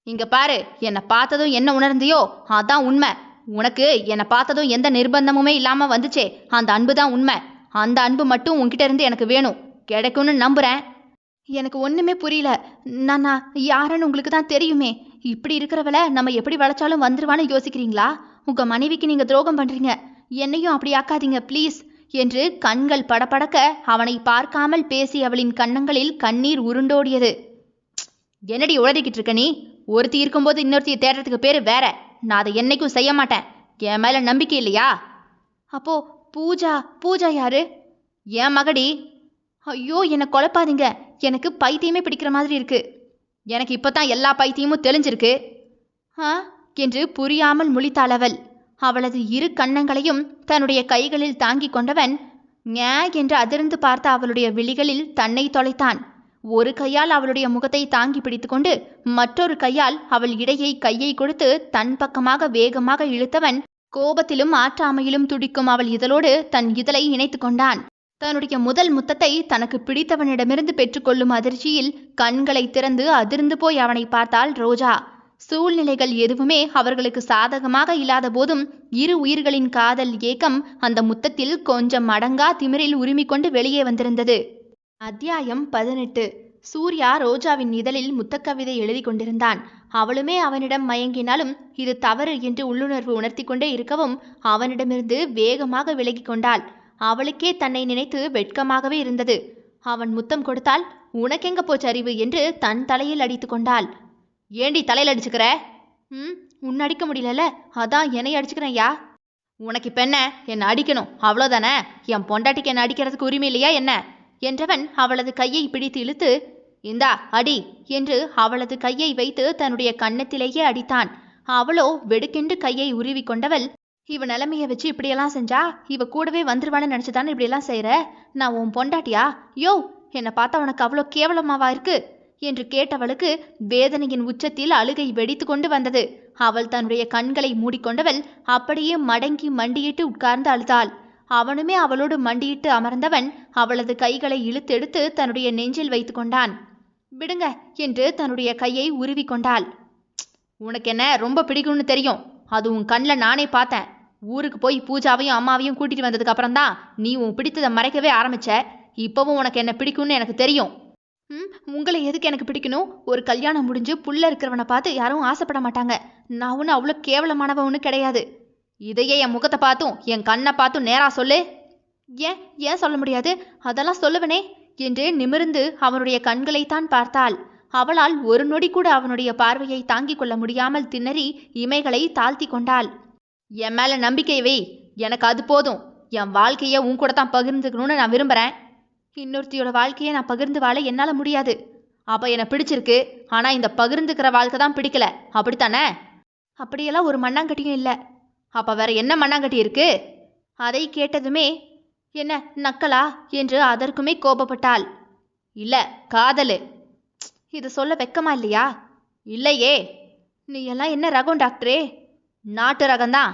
இங்க பாரு, என்னை பார்த்ததும் என்ன உணர்ந்தியோ அதான் உண்மை. உனக்கு என்னை பார்த்ததும் எந்த நிர்பந்தமுமே இல்லாம வந்துச்சே, அந்த அன்பு தான் உண்மை. அந்த அன்பு மட்டும் உன்கிட்ட இருந்து எனக்கு வேணும், கிடைக்கும்னு நம்புறேன். எனக்கு ஒண்ணுமே புரியல. நான் யாருன்னு உங்களுக்கு தான் தெரியுமே. இப்படி இருக்கிறவளை நம்ம எப்படி வளைச்சாலும் வந்துருவான்னு யோசிக்கிறீங்களா? உங்க மனைவிக்கு நீங்க துரோகம் பண்றீங்க. என்னையும் அப்படி ஆக்காதீங்க ப்ளீஸ் என்று கண்கள் படபடக்க அவனை பார்க்காமல் பேசி அவளின் கன்னங்களில் கண்ணீர் உருண்டோடியது. என்னடி உளறிக்கிட்டு இருக்க நீ? ஒருத்தி இருக்கும்போது இன்னொருத்தியை தேடுறதுக்கு பேரு வேற. நான் அதை என்னைக்கும் செய்ய மாட்டேன். என் மேல நம்பிக்கை இல்லையா? அப்போ பூஜா யாரு? என் மகடி. ஐயோ, என்னை குழப்பாதீங்க. எனக்கு பைத்தியமே பிடிக்கிற மாதிரி இருக்கு. எனக்கு இப்பதான் எல்லா பைத்தியமும் தெளிஞ்சிருக்கு என்று புரியாமல் முழித்தாள் அவள். அவளது இரு கன்னங்களையும் தன்னுடைய கைகளில் தாங்கி கொண்டவன் ஞா என்று அதிர்ந்து பார்த்த அவளுடைய விழிகளில் தன்னை தொலைத்தான். ஒரு கையால் அவளுடைய முகத்தை தாங்கி பிடித்துக்கொண்டு மற்றொரு கையால் அவள் இடையை கையை கொடுத்து தன் பக்கமாக வேகமாக இழுத்தவன் கோபத்திலும் ஆற்றாமையிலும் துடிக்கும் அவள் இதழோடு தன் இதழை இணைத்து கொண்டான். தன்னுடைய முதல் முத்தத்தை தனக்கு பிடித்தவனிடமிருந்து பெற்றுக்கொள்ளும் அதிர்ச்சியில் கண்களை திறந்து அதிர்ந்து போய் அவனை பார்த்தாள் ரோஜா. சூழ்நிலைகள் எதுவுமே அவர்களுக்கு சாதகமாக இல்லாத போதும் இரு உயிர்களின் காதல் ஏக்கம் அந்த முத்தத்தில் கொஞ்சம் அடங்கா திமிரில் உரிமிக்கொண்டு வெளியே வந்திருந்தது. அத்தியாயம் 18. சூர்யா ரோஜாவின் இதழில் முத்தக்கவிதை எழுதி கொண்டிருந்தான். அவளுமே அவனிடம் மயங்கினாலும் இது தவறு என்று உள்ளுணர்வு உணர்த்தி கொண்டே இருக்கவும் அவனிடமிருந்து வேகமாக விலகி கொண்டாள். அவளுக்கே தன்னை நினைத்து வெட்கமாகவே இருந்தது. அவன் முத்தம் கொடுத்தால் உனக்கெங்க போச்சு அறிவு என்று தன் தலையில் அடித்து கொண்டாள். ஏண்டி தலையில் அடிச்சுக்கிற? உன்னை அடிக்க முடியல, அதான் என்னை அடிச்சுக்கிறேன். யா உனக்கு இப்ப என்ன? என்னை அடிக்கணும் அவ்வளோதானே? என் பொண்டாட்டிக்கு என்ன அடிக்கிறதுக்கு உரிமை இல்லையா என்ன என்றவன் அவளது கையை பிடித்து இழுத்து இந்தா அடி என்று அவளது கையை வைத்து தன்னுடைய கன்னத்திலேயே அடித்தான். அவளோ வெடுக்கென்று கையை உருவி கொண்டவள், இவ நிலைமைய வச்சு இப்படியெல்லாம் செஞ்சா இவ கூடவே வந்துருவான்னு நினைச்சுதானே இப்படியெல்லாம் செய்யற? நான் உன் பொண்டாட்டியா? யோ, என்னை பார்த்தா உனக்கு அவ்வளோ கேவலமாவா இருக்கு என்று கேட்டவளுக்கு வேதனையின் உச்சத்தில் அழுகை வெடித்து கொண்டு வந்தது. அவள் தன்னுடைய கண்களை மூடிக்கொண்டவள் அப்படியே மடங்கி மண்டியிட்டு உட்கார்ந்து அழுதாள். அவனுமே அவளோடு மண்டியிட்டு அமர்ந்தவன் அவளது கைகளை இழுத்தெடுத்து தன்னுடைய நெஞ்சில் வைத்து கொண்டான். விடுங்க என்று தன்னுடைய கையை உருவி கொண்டாள். உனக்கு என்ன ரொம்ப பிடிக்கும்னு தெரியும், அது உன் கண்ணில் நானே பார்த்தேன். ஊருக்கு போய் பூஜாவையும் அம்மாவையும் கூட்டிட்டு வந்ததுக்கு அப்புறம்தான் நீ உன் பிடித்ததை மறைக்கவே ஆரம்பிச்ச. இப்பவும் உனக்கு என்ன பிடிக்கும்னு எனக்கு தெரியும். உங்களை எதுக்கு எனக்கு பிடிக்கணும்? ஒரு கல்யாணம் முடிஞ்சு புள்ள இருக்கிறவனை பார்த்து யாரும் ஆசைப்பட மாட்டாங்க. நான் ஒன்றும் அவ்வளோ கேவலமானவ ஒன்றும் கிடையாது. இதையே என் முகத்தை பார்த்தும் என் கண்ணை பார்த்தும் நேரா சொல்லு. ஏன் சொல்ல முடியாது? அதெல்லாம் சொல்லுவனே என்று நிமிர்ந்து அவனுடைய கண்களைத்தான் பார்த்தாள். அவளால் ஒரு நொடி கூட அவனுடைய பார்வையை தாங்கிக் கொள்ள முடியாமல் திணறி இமைகளை தாழ்த்தி கொண்டாள். என் மேல நம்பிக்கை வை, எனக்கு அது போதும். என் வாழ்க்கையை உன் கூட தான் பகிர்ந்துக்கணும்னு நான் விரும்புகிறேன். இன்னொருத்தியோட வாழ்க்கையை நான் பகிர்ந்து வாழ என்னால் முடியாது. அப்போ என்னை பிடிச்சிருக்கு, ஆனால் இந்த பகிர்ந்துக்கிற வாழ்க்கை தான் பிடிக்கல, அப்படித்தானே? அப்படியெல்லாம் ஒரு மண்ணாங்கட்டியும் இல்லை. அப்போ வேற என்ன மண்ணாங்கட்டி இருக்கு? அதை கேட்டதுமே என்ன நக்கலா என்று அதற்குமே கோபப்பட்டாள். இல்லை, காதலு. இதை சொல்ல வெக்கமா இல்லையா? இல்லையே. நீ எல்லாம் என்ன ரகம் டாக்டரே? நாட்டு ரகம்தான்.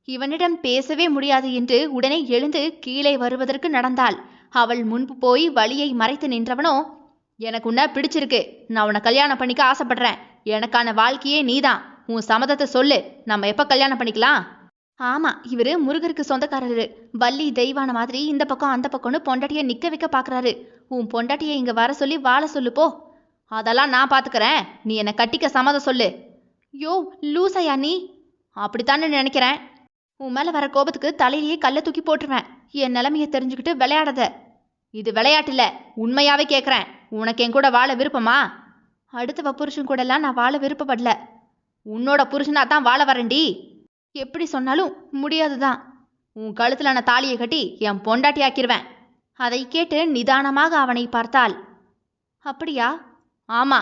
இவனிடம் பேசவே முடியாது என்று உடனே எழுந்து கீழே வருவதற்கு நடந்தாள். அவள் முன்பு போய் வழியை மறைத்து நின்றவனோ, எனக்கு உன்ன பிடிச்சிருக்கு, நான் உன்னை கல்யாணம் பண்ணிக்க ஆசைப்படுறேன். எனக்கான வாழ்க்கையே நீதான். உன் சம்மதத்தை சொல்லு, நம்ம எப்போ கல்யாணம் பண்ணிக்கலாம்? ஆமா, இவரு முருகருக்கு சொந்தக்காரரு. வள்ளி தெய்வான மாதிரி இந்த பக்கம் அந்த பக்கம்னு பொண்டாட்டியை நிக்க வைக்க பாக்குறாரு. உன் பொண்டாட்டியை இங்க வர சொல்லி வாழ சொல்லு போ. அதெல்லாம் நான் பாத்துக்கிறேன். நீ என்னை கட்டிக்க சம்மதம் சொல்லு. யோ லூசையா நீ? அப்படித்தானே நினைக்கிறேன். உன் மேல வர கோபத்துக்கு தலையிலேயே கல்லை தூக்கி போட்டுருவேன். என் நிலைமையை தெரிஞ்சுக்கிட்டு விளையாடாத. இது விளையாட்டில்ல, உண்மையாவே கேட்குறேன். உனக்கு என் கூட வாழ விருப்பமா? அடுத்தவ புருஷன் கூடலாம் நான் வாழ விருப்பப்படல. உன்னோட புருஷனா தான் வாழ வரேன்டி. எப்படி சொன்னாலும் முடியாதுதான். உன் கழுத்துல நான் தாலியை கட்டி என் பொண்டாட்டி ஆக்கிடுவேன். அதை கேட்டு நிதானமாக அவனை பார்த்தாள். அப்படியா? ஆமா.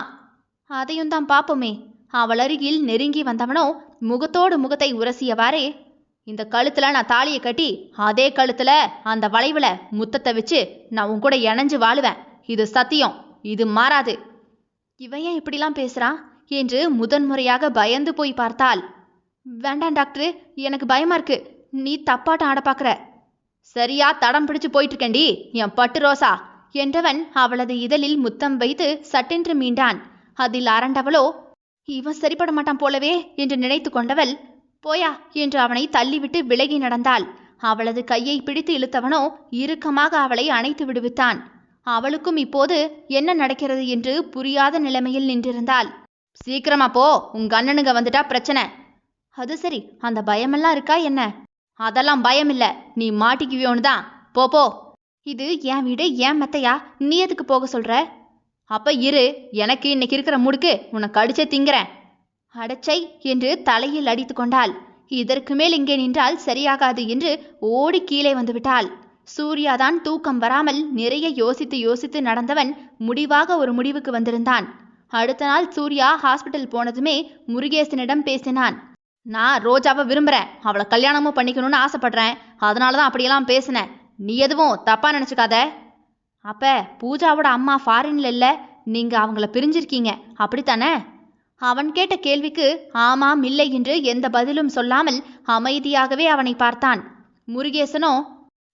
அதையும் தான் பார்ப்போமே. அவள் அருகில் நெருங்கி வந்தவனோ முகத்தோடு முகத்தை உரசியவாறே, இந்த கழுத்துல நான் தாலியை கட்டி அதே கழுத்துல அந்த வளைவுல முத்தத்தை வச்சு நான் உன் கூட இணைஞ்சு வாழுவேன். இது சத்தியம், இது மாறாது. இவன் ஏன் இப்படிலாம் பேசுறான் என்று முதன்முறையாக பயந்து போய் பார்த்தாள். வேண்டாம் டாக்டர், எனக்கு பயமா இருக்கு. நீ தப்பாட்டம் ஆட பாக்குற. சரியா தடம் பிடிச்சு போயிட்டு இருக்கேன்டி என் பட்டு ரோசா என்றவன் அவளது இதழில் முத்தம் வைத்து சட்டென்று மீண்டான். அதில் அரண்டவளோ இவன் சரிப்பட மாட்டான் போலவே என்று நினைத்து கொண்டவள் போயா என்று அவனை தள்ளிவிட்டு விலகி நடந்தாள். அவளது கையை பிடித்து இழுத்தவனோ இறுக்கமாக அவளை அணைத்து விடுவித்தான். அவளுக்கும் இப்போது என்ன நடக்கிறது என்று புரியாத நிலைமையில் நின்றிருந்தாள். சீக்கிரமா போ, உங்க அண்ணனுங்க வந்துட்டா பிரச்சனை. அது சரி, அந்த பயமெல்லாம் இருக்கா என்ன? அதெல்லாம் பயம் இல்ல, நீ மாட்டிக்குவியோன்னு தான். போ போ. இது என் வீடு, என் மெத்தையா, நீ எதுக்கு போக சொல்ற? அப்ப இரு, எனக்கு இன்னைக்கு இருக்கிற முடுக்கு உனக்கு அடிச்சே திங்கிறேன். அடச்சை என்று தலையில் அடித்து கொண்டாள். இதற்கு மேல் இங்கே நின்றால் சரியாகாது என்று ஓடி கீழே வந்துவிட்டாள். சூர்யாதான் தூக்கம் வராமல் நிறைய யோசித்து யோசித்து நடந்தவன் முடிவாக ஒரு முடிவுக்கு வந்திருந்தான். அடுத்த நாள் சூர்யா ஹாஸ்பிட்டல் போனதுமே முருகேசனிடம் பேசினான். நான் ரோஜாவை விரும்புறேன், அவளை கல்யாணமும் பண்ணிக்கணும்னு ஆசைப்படுறேன். அதனாலதான் அப்படியெல்லாம் பேசினேன். நீ எதுவும் தப்பா நினைச்சுக்காத. அப்ப பூஜாவோட அம்மா ஃபாரின்ல இல்ல, நீங்க அவங்கள பிரிஞ்சிருக்கீங்க அப்படித்தானே? அவன் கேட்ட கேள்விக்கு ஆமாம் இல்லை என்று எந்த பதிலும் சொல்லாமல் அமைதியாகவே அவனை பார்த்தான். முருகேசனோ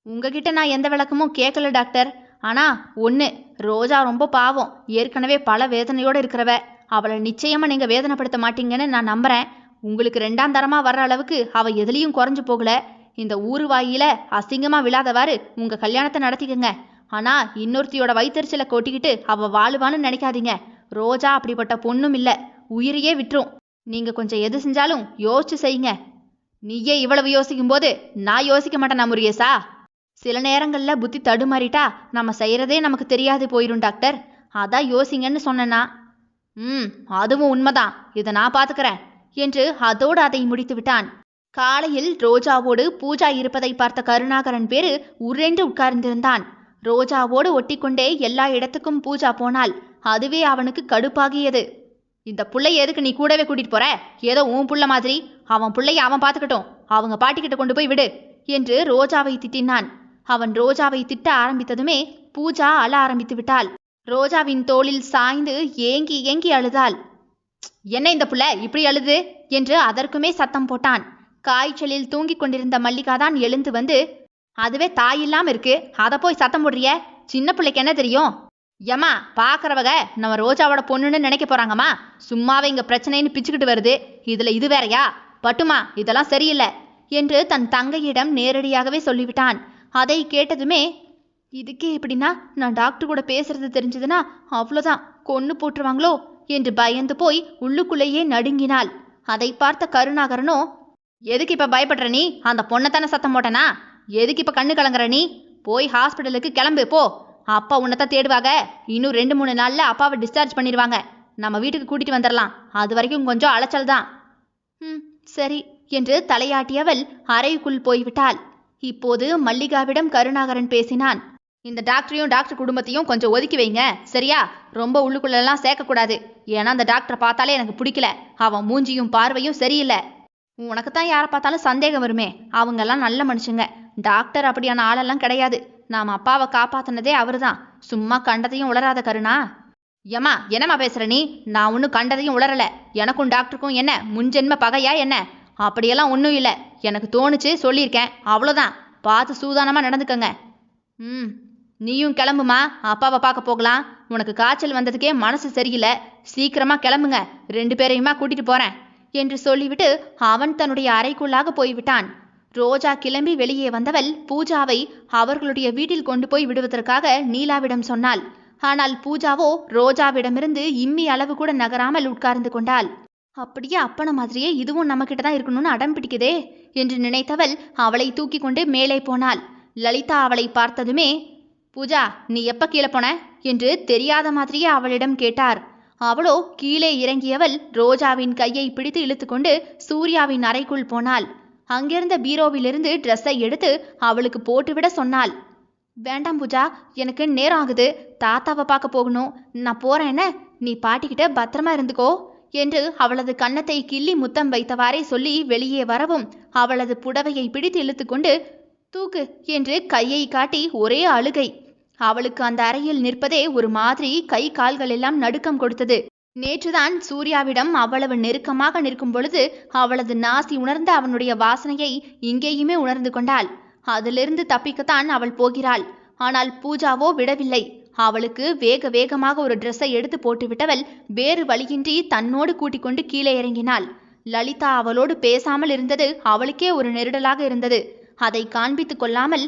உங்ககிட்ட நான் எந்த விளக்கமும் கேட்கல டாக்டர். ஆனா ஒன்று, ரோஜா ரொம்ப பாவம், ஏற்கனவே பல வேதனையோடு இருக்கிறவ. அவளை நிச்சயமா நீங்க வேதனைப்படுத்த மாட்டீங்கன்னு நான் நம்புறேன். உங்களுக்கு 2ஆம் தரமா வர்ற அளவுக்கு அவ எதுலேயும் குறைஞ்சு போகல. இந்த ஊரு வாயில அசிங்கமா விழாதவாறு உங்க கல்யாணத்தை நடத்திக்கங்க. ஆனா இன்னொருத்தியோட வயிற்றுச்சலை கொட்டிக்கிட்டு அவ வாழுவான்னு நினைக்காதீங்க. ரோஜா அப்படிப்பட்ட பொண்ணும் இல்லை, உயிரையே விட்டுரும். நீங்க கொஞ்சம் எது செஞ்சாலும் யோசிச்சு செய்யுங்க. நீயே இவ்வளவு யோசிக்கும் போது நான் யோசிக்க மாட்டேனா முருகேசா? சில நேரங்கள்ல புத்தி தடுமாறிட்டா நம்ம செய்யறதே நமக்கு தெரியாது போயிரும் டாக்டர். அதான் யோசிங்கன்னு சொன்னேன்னா. அதுவும் உண்மைதான், இதை நான் பாத்துக்கிறேன் என்று அதோடு அதை முடித்து விட்டான். காலையில் ரோஜாவோடு பூஜா இருப்பதை பார்த்த கருணாகரன் பேரு உருண்டு உட்கார்ந்திருந்தான். ரோஜாவோடு ஒட்டிக்கொண்டே எல்லா இடத்துக்கும் பூஜா போனாள். அதுவே அவனுக்கு கடுப்பாகியது. இந்த புள்ளைய எதுக்கு நீ கூடவே கூட்டிட்டு போற? ஏதோ உன் புள்ள மாதிரி. அவன் புள்ளைய அவன் பார்த்துக்கட்டும், அவங்க பாட்டிக்கிட்ட கொண்டு போய் விடு என்று ரோஜாவை திட்டினான். அவன் ரோஜாவை திட்ட ஆரம்பித்ததுமே பூஜா அழ ஆரம்பித்து விட்டாள். ரோஜாவின் தோளில் சாய்ந்து ஏங்கி ஏங்கி அழுதாள். என்ன இந்த புள்ள இப்படி அழுது என்று அதற்குமே சத்தம் போட்டான். காய்ச்சலில் தூங்கிக் கொண்டிருந்த மல்லிகாதான் எழுந்து வந்து, அதுவே தாய் இல்லாம இருக்கு, அதை போய் சத்தம் போடுறிய? சின்ன பிள்ளைக்கு என்ன தெரியும்? ஏமா பாக்குறவங்க நம்ம ரோஜாவோட பொண்ணுன்னு நினைக்க போறாங்கம்மா. சும்மாவே இங்க பிரச்சனைன்னு பிச்சுக்கிட்டு வருது, இதுல இது வேறையா? பட்டுமா, இதெல்லாம் சரியில்லை என்று தன் தங்கையிடம் நேரடியாகவே சொல்லிவிட்டான். அதை கேட்டதுமே இதுக்கே எப்படின்னா நான் டாக்டர் கூட பேசுறது தெரிஞ்சதுன்னா அவ்வளோதான், கொன்னு போட்டுருவாங்களோ என்று பயந்து போய் உள்ளுக்குள்ளேயே நடுங்கினாள். அதை பார்த்த கருணாகரனோ எதுக்கு இப்ப பயப்படுற நீ? அந்த பொண்ணைத்தானே சத்தம் போட்டனா? எதுக்கு இப்ப கண்ணு கலங்குற நீ? போய் ஹாஸ்பிட்டலுக்கு கிளம்பு போ. அப்பா உன்னைத்தான் தேடுவாங்க. இன்னும் 2-3 நாள்ல அப்பாவை டிஸ்சார்ஜ் பண்ணிடுவாங்க. நம்ம வீட்டுக்கு கூட்டிட்டு வந்துடலாம். அது வரைக்கும் கொஞ்சம் அலைச்சல் தான். சரி என்று தலையாட்டியவள் அறைக்குள் போய்விட்டாள். இப்போது மல்லிகாவிடம் கருணாகரன் பேசினான். இந்த டாக்டரையும் டாக்டர் குடும்பத்தையும் கொஞ்சம் ஒதுக்கி வைங்க, சரியா? ரொம்ப உள்ளுக்குள்ளெல்லாம் சேர்க்கக்கூடாது. ஏன்னா அந்த டாக்டரை பார்த்தாலே எனக்கு பிடிக்கல. அவன் மூஞ்சியும் பார்வையும் சரியில்லை. உனக்குத்தான் யாரை பார்த்தாலும் சந்தேகம் வருமே. அவங்கெல்லாம் நல்ல மனுஷங்க. டாக்டர் அப்படியான ஆளெல்லாம் கிடையாது. நாம் அப்பாவை காப்பாத்தினதே அவரு தான். சும்மா கண்டதையும் உளராத கருணா. ஏம்மா என்னம்மா பேசுற நீ? நான் ஒன்றும் கண்டதையும் உளரல. எனக்கும் டாக்டருக்கும் என்ன முன்ஜென்ம பகையா என்ன? அப்படியெல்லாம் ஒன்றும் இல்லை. எனக்கு தோணுச்சு சொல்லியிருக்கேன், அவ்வளோதான். பார்த்து சூதானமாக நடந்துக்கங்க. நீயும் கிளம்புமா, அப்பாவை பார்க்க போகலாம். உனக்கு காய்ச்சல் வந்ததுக்கே மனசு சரியில்லை. சீக்கிரமா கிளம்புங்க, 2 பேரையுமா கூட்டிட்டு போறேன் என்று சொல்லிவிட்டு அவன் தன்னுடைய அறைக்குள்ளாக போய்விட்டான். ரோஜா கிளம்பி வெளியே வந்தவள் பூஜாவை அவர்களுடைய வீட்டில் கொண்டு போய் விடுவதற்காக நீலாவிடம் சொன்னாள். ஆனால் பூஜாவோ ரோஜாவிடமிருந்து இம்மி அளவு கூட நகராமல் உட்கார்ந்து கொண்டாள். அப்படியே அப்பன மாதிரியே இதுவும் நம்ம கிட்ட தான் இருக்கணும்னு அடம் பிடிக்குதே என்று நினைத்தவள் அவளை தூக்கி கொண்டு மேலே போனாள். லலிதா அவளை பார்த்ததுமே, பூஜா நீ எப்ப கீழே போன என்று தெரியாத மாதிரியே அவளிடம் கேட்டார். அவளோ கீழே இறங்கியவள் ரோஜாவின் கையை பிடித்து இழுத்துக்கொண்டு சூர்யாவின் அறைக்குள் போனாள். அங்கிருந்த பீரோவிலிருந்து ட்ரெஸ்ஸை எடுத்து அவளுக்கு போட்டுவிட சொன்னாள். வேண்டாம் பூஜா, எனக்கு நேரம் ஆகுது. தாத்தாவை பார்க்க போகணும். நான் போறேன், என்ன? நீ பாட்டிக்கிட்ட பத்திரமா இருந்துக்கோ என்று அவளது கன்னத்தை கிள்ளி முத்தம் வைத்தவாறே சொல்லி வெளியே வரவும் அவளது புடவையை பிடித்து இழுத்துக்கொண்டு தூக்கு என்று கையை காட்டி ஒரே அழுகை. அவளுக்கு அந்த அறையில் நிற்பதே ஒரு மாதிரி கை கால்கள் எல்லாம் நடுக்கம் கொடுத்தது. நேற்றுதான் சூர்யாவிடம் அவ்வளவு நெருக்கமாக நிற்கும் பொழுது அவளது நாசி உணர்ந்த அவனுடைய வாசனையை இங்கேயுமே உணர்ந்து கொண்டாள். அதிலிருந்து தப்பிக்கத்தான் அவள் போகிறாள். ஆனால் பூஜாவோ விடவில்லை. அவளுக்கு வேக வேகமாக ஒரு ட்ரெஸ்ஸை எடுத்து போட்டுவிட்டவள் வேறு வழியின்றி தன்னோடு கூட்டிக் கொண்டு கீழே இறங்கினாள். லலிதா அவளோடு பேசாமல் இருந்தது அவளுக்கே ஒரு நெருடலாக இருந்தது. அதை காண்பித்துக் கொள்ளாமல்,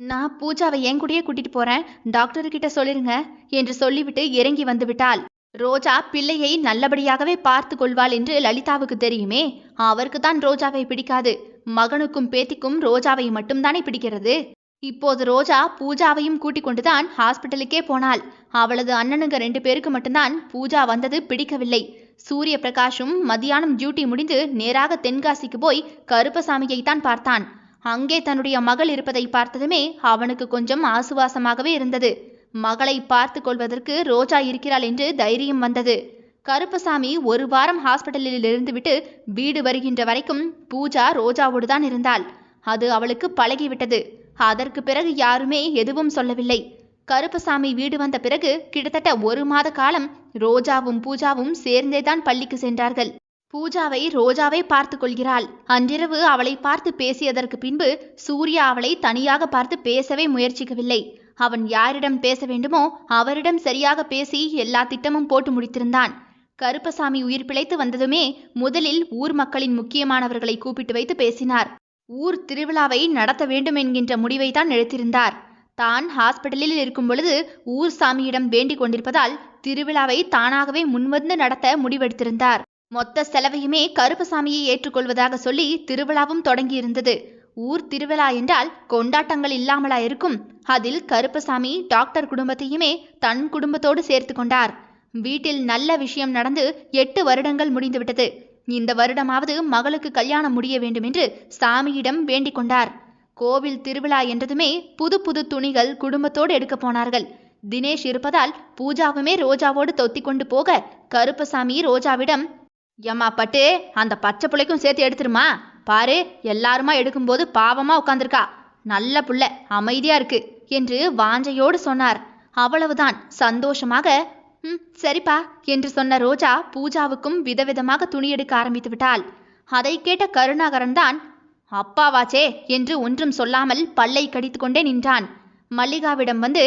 நான் பூஜாவை என் கூடயே கூட்டிட்டு போறேன், டாக்டர்கிட்ட சொல்லிருங்க என்று சொல்லிவிட்டு இறங்கி வந்து விட்டாள். ரோஜா பிள்ளையை நல்லபடியாகவே பார்த்து கொள்வாள் என்று லலிதாவுக்கு தெரியுமே. அவருக்கு தான் ரோஜாவை பிடிக்காது. மகனுக்கும் பேத்திக்கும் ரோஜாவை மட்டும்தானே பிடிக்கிறது. இப்போது ரோஜா பூஜாவையும் கூட்டிக் கொண்டுதான் ஹாஸ்பிட்டலுக்கே போனாள். அவளது அண்ணனுங்க 2 பேருக்கு மட்டும்தான் பூஜா வந்தது பிடிக்கவில்லை. சூரிய பிரகாஷும் மதியானம் டியூட்டி முடிந்து நேராக தென்காசிக்கு போய் கருப்பசாமியைத்தான் பார்த்தான். அங்கே தன்னுடைய மகள் இருப்பதை பார்த்ததுமே அவனுக்கு கொஞ்சம் ஆசுவாசமாகவே இருந்தது. மகளை பார்த்து கொள்வதற்கு ரோஜா இருக்கிறாள் என்று தைரியம் வந்தது. கருப்பசாமி 1 வாரம் ஹாஸ்பிட்டலில் இருந்துவிட்டு வீடு வருகின்ற வரைக்கும் பூஜா ரோஜாவோடு தான் இருந்தாள். அது அவளுக்கு பழகிவிட்டது. அதற்கு பிறகு யாருமே எதுவும் சொல்லவில்லை. கருப்பசாமி வீடு வந்த பிறகு கிட்டத்தட்ட 1 மாத காலம் ரோஜாவும் பூஜாவும் சேர்ந்தேதான் பள்ளிக்கு சென்றார்கள். பூஜாவை ரோஜாவை பார்த்து கொள்கிறாள். அன்றிரவு அவளை பார்த்து பேசியதற்கு பின்பு சூர்யா அவளை தனியாக பார்த்து பேசவே முயற்சிக்கவில்லை. அவன் யாரிடம் பேச வேண்டுமோ அவரிடம் சரியாக பேசி எல்லா திட்டமும் போட்டு முடித்திருந்தான். கருப்பசாமி உயிர் பிழைத்து வந்ததுமே முதலில் ஊர் மக்களின் முக்கியமானவர்களை கூப்பிட்டு வைத்து பேசினார். ஊர் திருவிழாவை நடத்த வேண்டும் என்கின்ற முடிவை தான் எடுத்திருந்தார். தான் ஹாஸ்பிட்டலில் இருக்கும் பொழுது ஊர் சாமியிடம் வேண்டிக் கொண்டிருப்பதால் திருவிழாவை தானாகவே முன்வந்து நடத்த முடிவெடுத்திருந்தார். மொத்த செலவையுமே கருப்பசாமியை ஏற்றுக்கொள்வதாக சொல்லி திருவிழாவும் தொடங்கியிருந்தது. ஊர் திருவிழா என்றால் கொண்டாட்டங்கள் இல்லாமலா இருக்கும்? அதில் கருப்பசாமி டாக்டர் குடும்பத்தையுமே தன் குடும்பத்தோடு சேர்த்து கொண்டார். வீட்டில் நல்ல விஷயம் நடந்து 8 வருடங்கள் முடிந்துவிட்டது. இந்த வருடமாவது மகளுக்கு கல்யாணம் முடிய வேண்டும் என்று சாமியிடம் வேண்டிக் கொண்டார். கோவில் திருவிழா என்றதுமே புது புது துணிகள் குடும்பத்தோடு எடுக்க போனார்கள். தினேஷ் இருப்பதால் பூஜாவுமே ரோஜாவோடு தொத்தி கொண்டு போக கருப்பசாமி ரோஜாவிடம், எம்மா பட்டு, அந்த பச்சை பிள்ளைக்கும் சேர்த்து எடுத்துருமா, பாரு எல்லாருமா எடுக்கும்போது பாவமா உட்காந்துருக்கா, நல்ல புள்ள, அமைதியா இருக்கு என்று வாஞ்சையோடு சொன்னார். அவ்வளவுதான். சந்தோஷமாக சரிப்பா என்று சொன்ன ரோஜா பூஜாவுக்கும் விதவிதமாக துணி எடுக்க ஆரம்பித்து விட்டாள். அதை கேட்ட கருணாகரன் தான், அப்பாவாச்சே என்று ஒன்றும் சொல்லாமல் பல்லை கடித்து கொண்டே நின்றான். மல்லிகாவிடம் வந்து,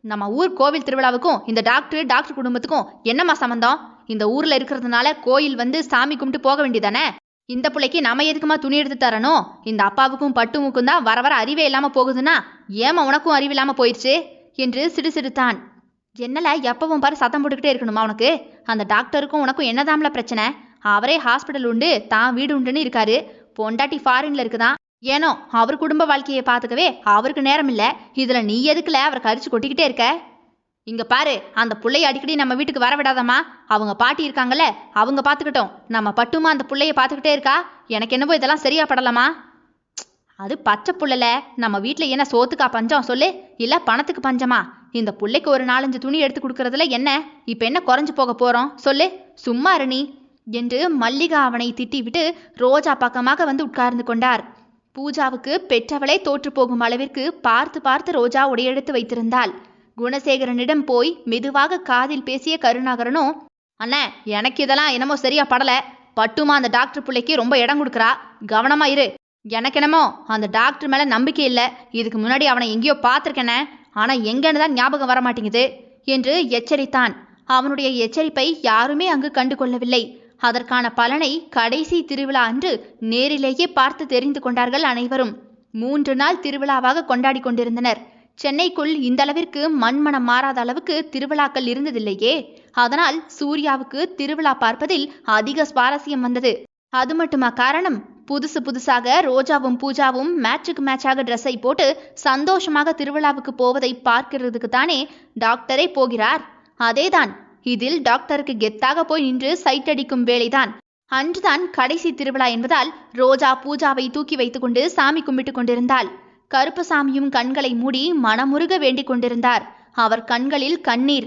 நம்ம ஊர் கோவில் திருவிழாவுக்கும் இந்த டாக்டர் குடும்பத்துக்கும் என்னம்மா சம்பந்தம்? இந்த ஊர்ல இருக்கிறதுனால கோயில் வந்து சாமி கும்பிட்டு போக வேண்டியதானே? இந்த பிள்ளைக்கு நம்ம எதுக்குமா துணி எடுத்து தரணும்? இந்த அப்பாவுக்கும் பட்டுமுக்கும் தான் வர வர அறிவே இல்லாம போகுதுன்னா ஏமா உனக்கும் அறிவு இல்லாம போயிடுச்சு என்று சிடுசிடுத்தான். என்னல எப்பவும் பாரு சத்தம் போட்டுக்கிட்டே இருக்கணுமா உனக்கு? அந்த டாக்டருக்கும் உனக்கும் என்னதாம்ல பிரச்சனை? அவரே ஹாஸ்பிட்டல் உண்டு, தான் வீடு உண்டுன்னு இருக்காரு. பொண்டாட்டி ஃபாரின்ல இருக்குதான். ஏனோ அவர் குடும்ப வாழ்க்கையை பார்த்துக்கவே அவருக்கு நேரம் இல்லை. இதுல நீ எதுக்குல அவர் கரிச்சு கொட்டிக்கிட்டே இருக்க? இங்க பாரு, அந்த புள்ளைய அடிக்கடி நம்ம வீட்டுக்கு வர விடாதம்மா. அவங்க பாட்டி இருக்காங்கல்ல, அவங்க பார்த்துக்கிட்டோம். நம்ம பட்டுமா அந்த புள்ளைய பார்த்துக்கிட்டே இருக்கா. எனக்கு என்னவோ இதெல்லாம் சரியா படலாமா? அது பச்சை புள்ளல. நம்ம வீட்டில் என்ன சோத்துக்கா பஞ்சம் சொல்லு, இல்ல பணத்துக்கு பஞ்சமா? இந்த புள்ளைக்கு ஒரு 4-5 துணி எடுத்து கொடுக்கறதுல என்ன இப்ப என்ன குறைஞ்சு போக போறோம் சொல்லு? சும்மா இரு என்று மல்லிகா அவனை திட்டிவிட்டு ரோஜா பக்கமாக வந்து உட்கார்ந்து கொண்டார். பூஜாவுக்கு பெற்றவளே தோற்று போகும் அளவிற்கு பார்த்து பார்த்து ரோஜா உடையெடுத்து வைத்திருந்தாள். குணசேகரனிடம் போய் மெதுவாக காதில் பேசிய கருணாகரனோ, அண்ணே எனக்கு இதெல்லாம் என்னமோ சரியா படல. பட்டுமா அந்த டாக்டர் பிள்ளைக்கு ரொம்ப இடம் கொடுக்குறா, கவனமா இரு. எனக்கு என்னமோ அந்த டாக்டர் மேல நம்பிக்கை இல்லை. இதுக்கு முன்னாடி அவனை எங்கேயோ பார்த்துருக்கேனே, ஆனா எங்கன்னு தான் ஞாபகம் வர மாட்டேங்குது என்று எச்சரித்தான். அவனுடைய எச்சரிப்பை யாருமே அங்கு கண்டு கொள்ளவில்லை. அதற்கான பலனை கடைசி திருவிழா அன்று நேரிலேயே பார்த்து தெரிந்து கொண்டார்கள் அனைவரும். 3 நாள் திருவிழாவாக கொண்டாடி கொண்டிருந்தனர். சென்னைக்குள் இந்த அளவிற்கு மண்மனம் மாறாத அளவுக்கு திருவிழாக்கள் இருந்ததில்லையே. அதனால் சூர்யாவுக்கு திருவிழா பார்ப்பதில் அதிக சுவாரஸ்யம் வந்தது. அது மட்டுமா காரணம்? புதுசாக ரோஜாவும் பூஜாவும் மேட்சுக்கு மேட்சாக ட்ரெஸ்ஸை போட்டு சந்தோஷமாக திருவிழாவுக்கு போவதை பார்க்கிறதுக்கு தானே டாக்டரே போகிறார். அதேதான், இதில் டாக்டருக்கு கெத்தாக போய் நின்று சைட் அடிக்கும் வேலைதான். அன்றுதான் கடைசி திருவிழா என்பதால் ரோஜா பூஜாவை தூக்கி வைத்துக்கொண்டு சாமி கும்பிட்டு கொண்டிருந்தாள். கருப்பசாமியும் கண்களை மூடி மனமுருக வேண்டிக் கொண்டிருந்தார். அவர் கண்களில் கண்ணீர்.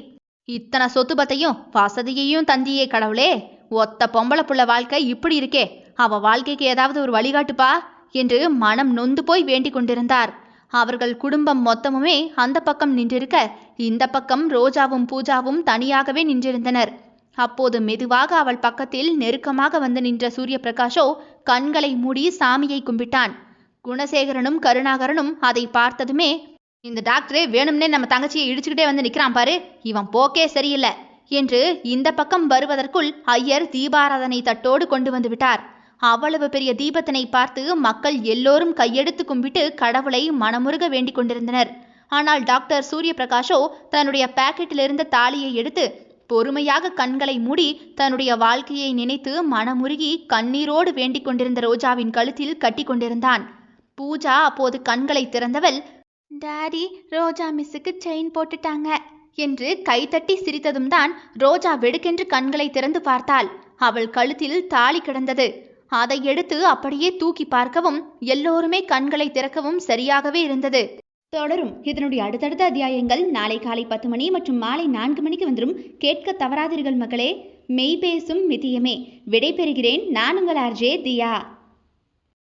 இத்தனை சொத்து பத்தையும் வசதியையும் தந்தியே கடவுளே, ஒத்த பொம்பளை புள்ள வாழ்க்கை இப்படி இருக்கே, அவ வாழ்க்கைக்கு ஏதாவது ஒரு வழிகாட்டுப்பா என்று மனம் நொந்து போய் வேண்டிக் கொண்டிருந்தார். அவர்கள் குடும்பம் மொத்தமுமே அந்த பக்கம் நின்றிருக்க, இந்த பக்கம் ரோஜாவும் பூஜாவும் தனியாகவே நின்றிருந்தனர். அப்போது மெதுவாக அவள் பக்கத்தில் நெருக்கமாக வந்து நின்ற சூரிய பிரகாஷோ கண்களை மூடி சாமியை கும்பிட்டான். குணசேகரனும் கருணாகரனும் அதை பார்த்ததுமே, இந்த டாக்டரே வேணும்னே நம்ம தங்கச்சியை இடிச்சுக்கிட்டே வந்து நிற்கிறான் பாரு, இவன் போக்கே சரியில்லை என்று இந்த பக்கம் வருவதற்குள் ஐயர் தீபாராதனை தட்டோடு கொண்டு வந்து விட்டார். அவ்வளவு பெரிய தீபத்தினை பார்த்து மக்கள் எல்லோரும் கையெடுத்து கும்பிட்டு கடவுளை மனமுருக வேண்டிக் கொண்டிருந்தனர். ஆனால் டாக்டர் சூரிய பிரகாஷோ தன்னுடைய பாக்கெட்டில் இருந்த தாலியை எடுத்து பொறுமையாக கண்களை மூடி தன்னுடைய வாழ்க்கையை நினைத்து மனமுருகி கண்ணீரோடு வேண்டிக் கொண்டிருந்த ரோஜாவின் கழுத்தில் கட்டி கொண்டிருந்தான். பூஜா அப்போது கண்களை திறந்தவள், டாடி, ரோஜா மிஸ்ஸுக்கு செயின் போட்டுட்டாங்க என்று கைத்தட்டி சிரித்ததும் தான் ரோஜா வெடுக்கென்று கண்களை திறந்து பார்த்தாள். அவள் கழுத்தில் தாலி கிடந்தது. அதை எடுத்து அப்படியே தூக்கி பார்க்கவும் எல்லோருமே கண்களை திறக்கவும் சரியாகவே இருந்தது. தொடரும். இதனுடைய அடுத்தடுத்த அத்தியாயங்கள் நாளை காலை 10 மணி மற்றும் மாலை 4 மணிக்கு வந்துடும். கேட்க தவறாதீர்கள் மக்களே. மெய் பேசும் மிதியமே. விடை பெறுகிறேன். நான் உங்கள் ஆர்ஜே தியா.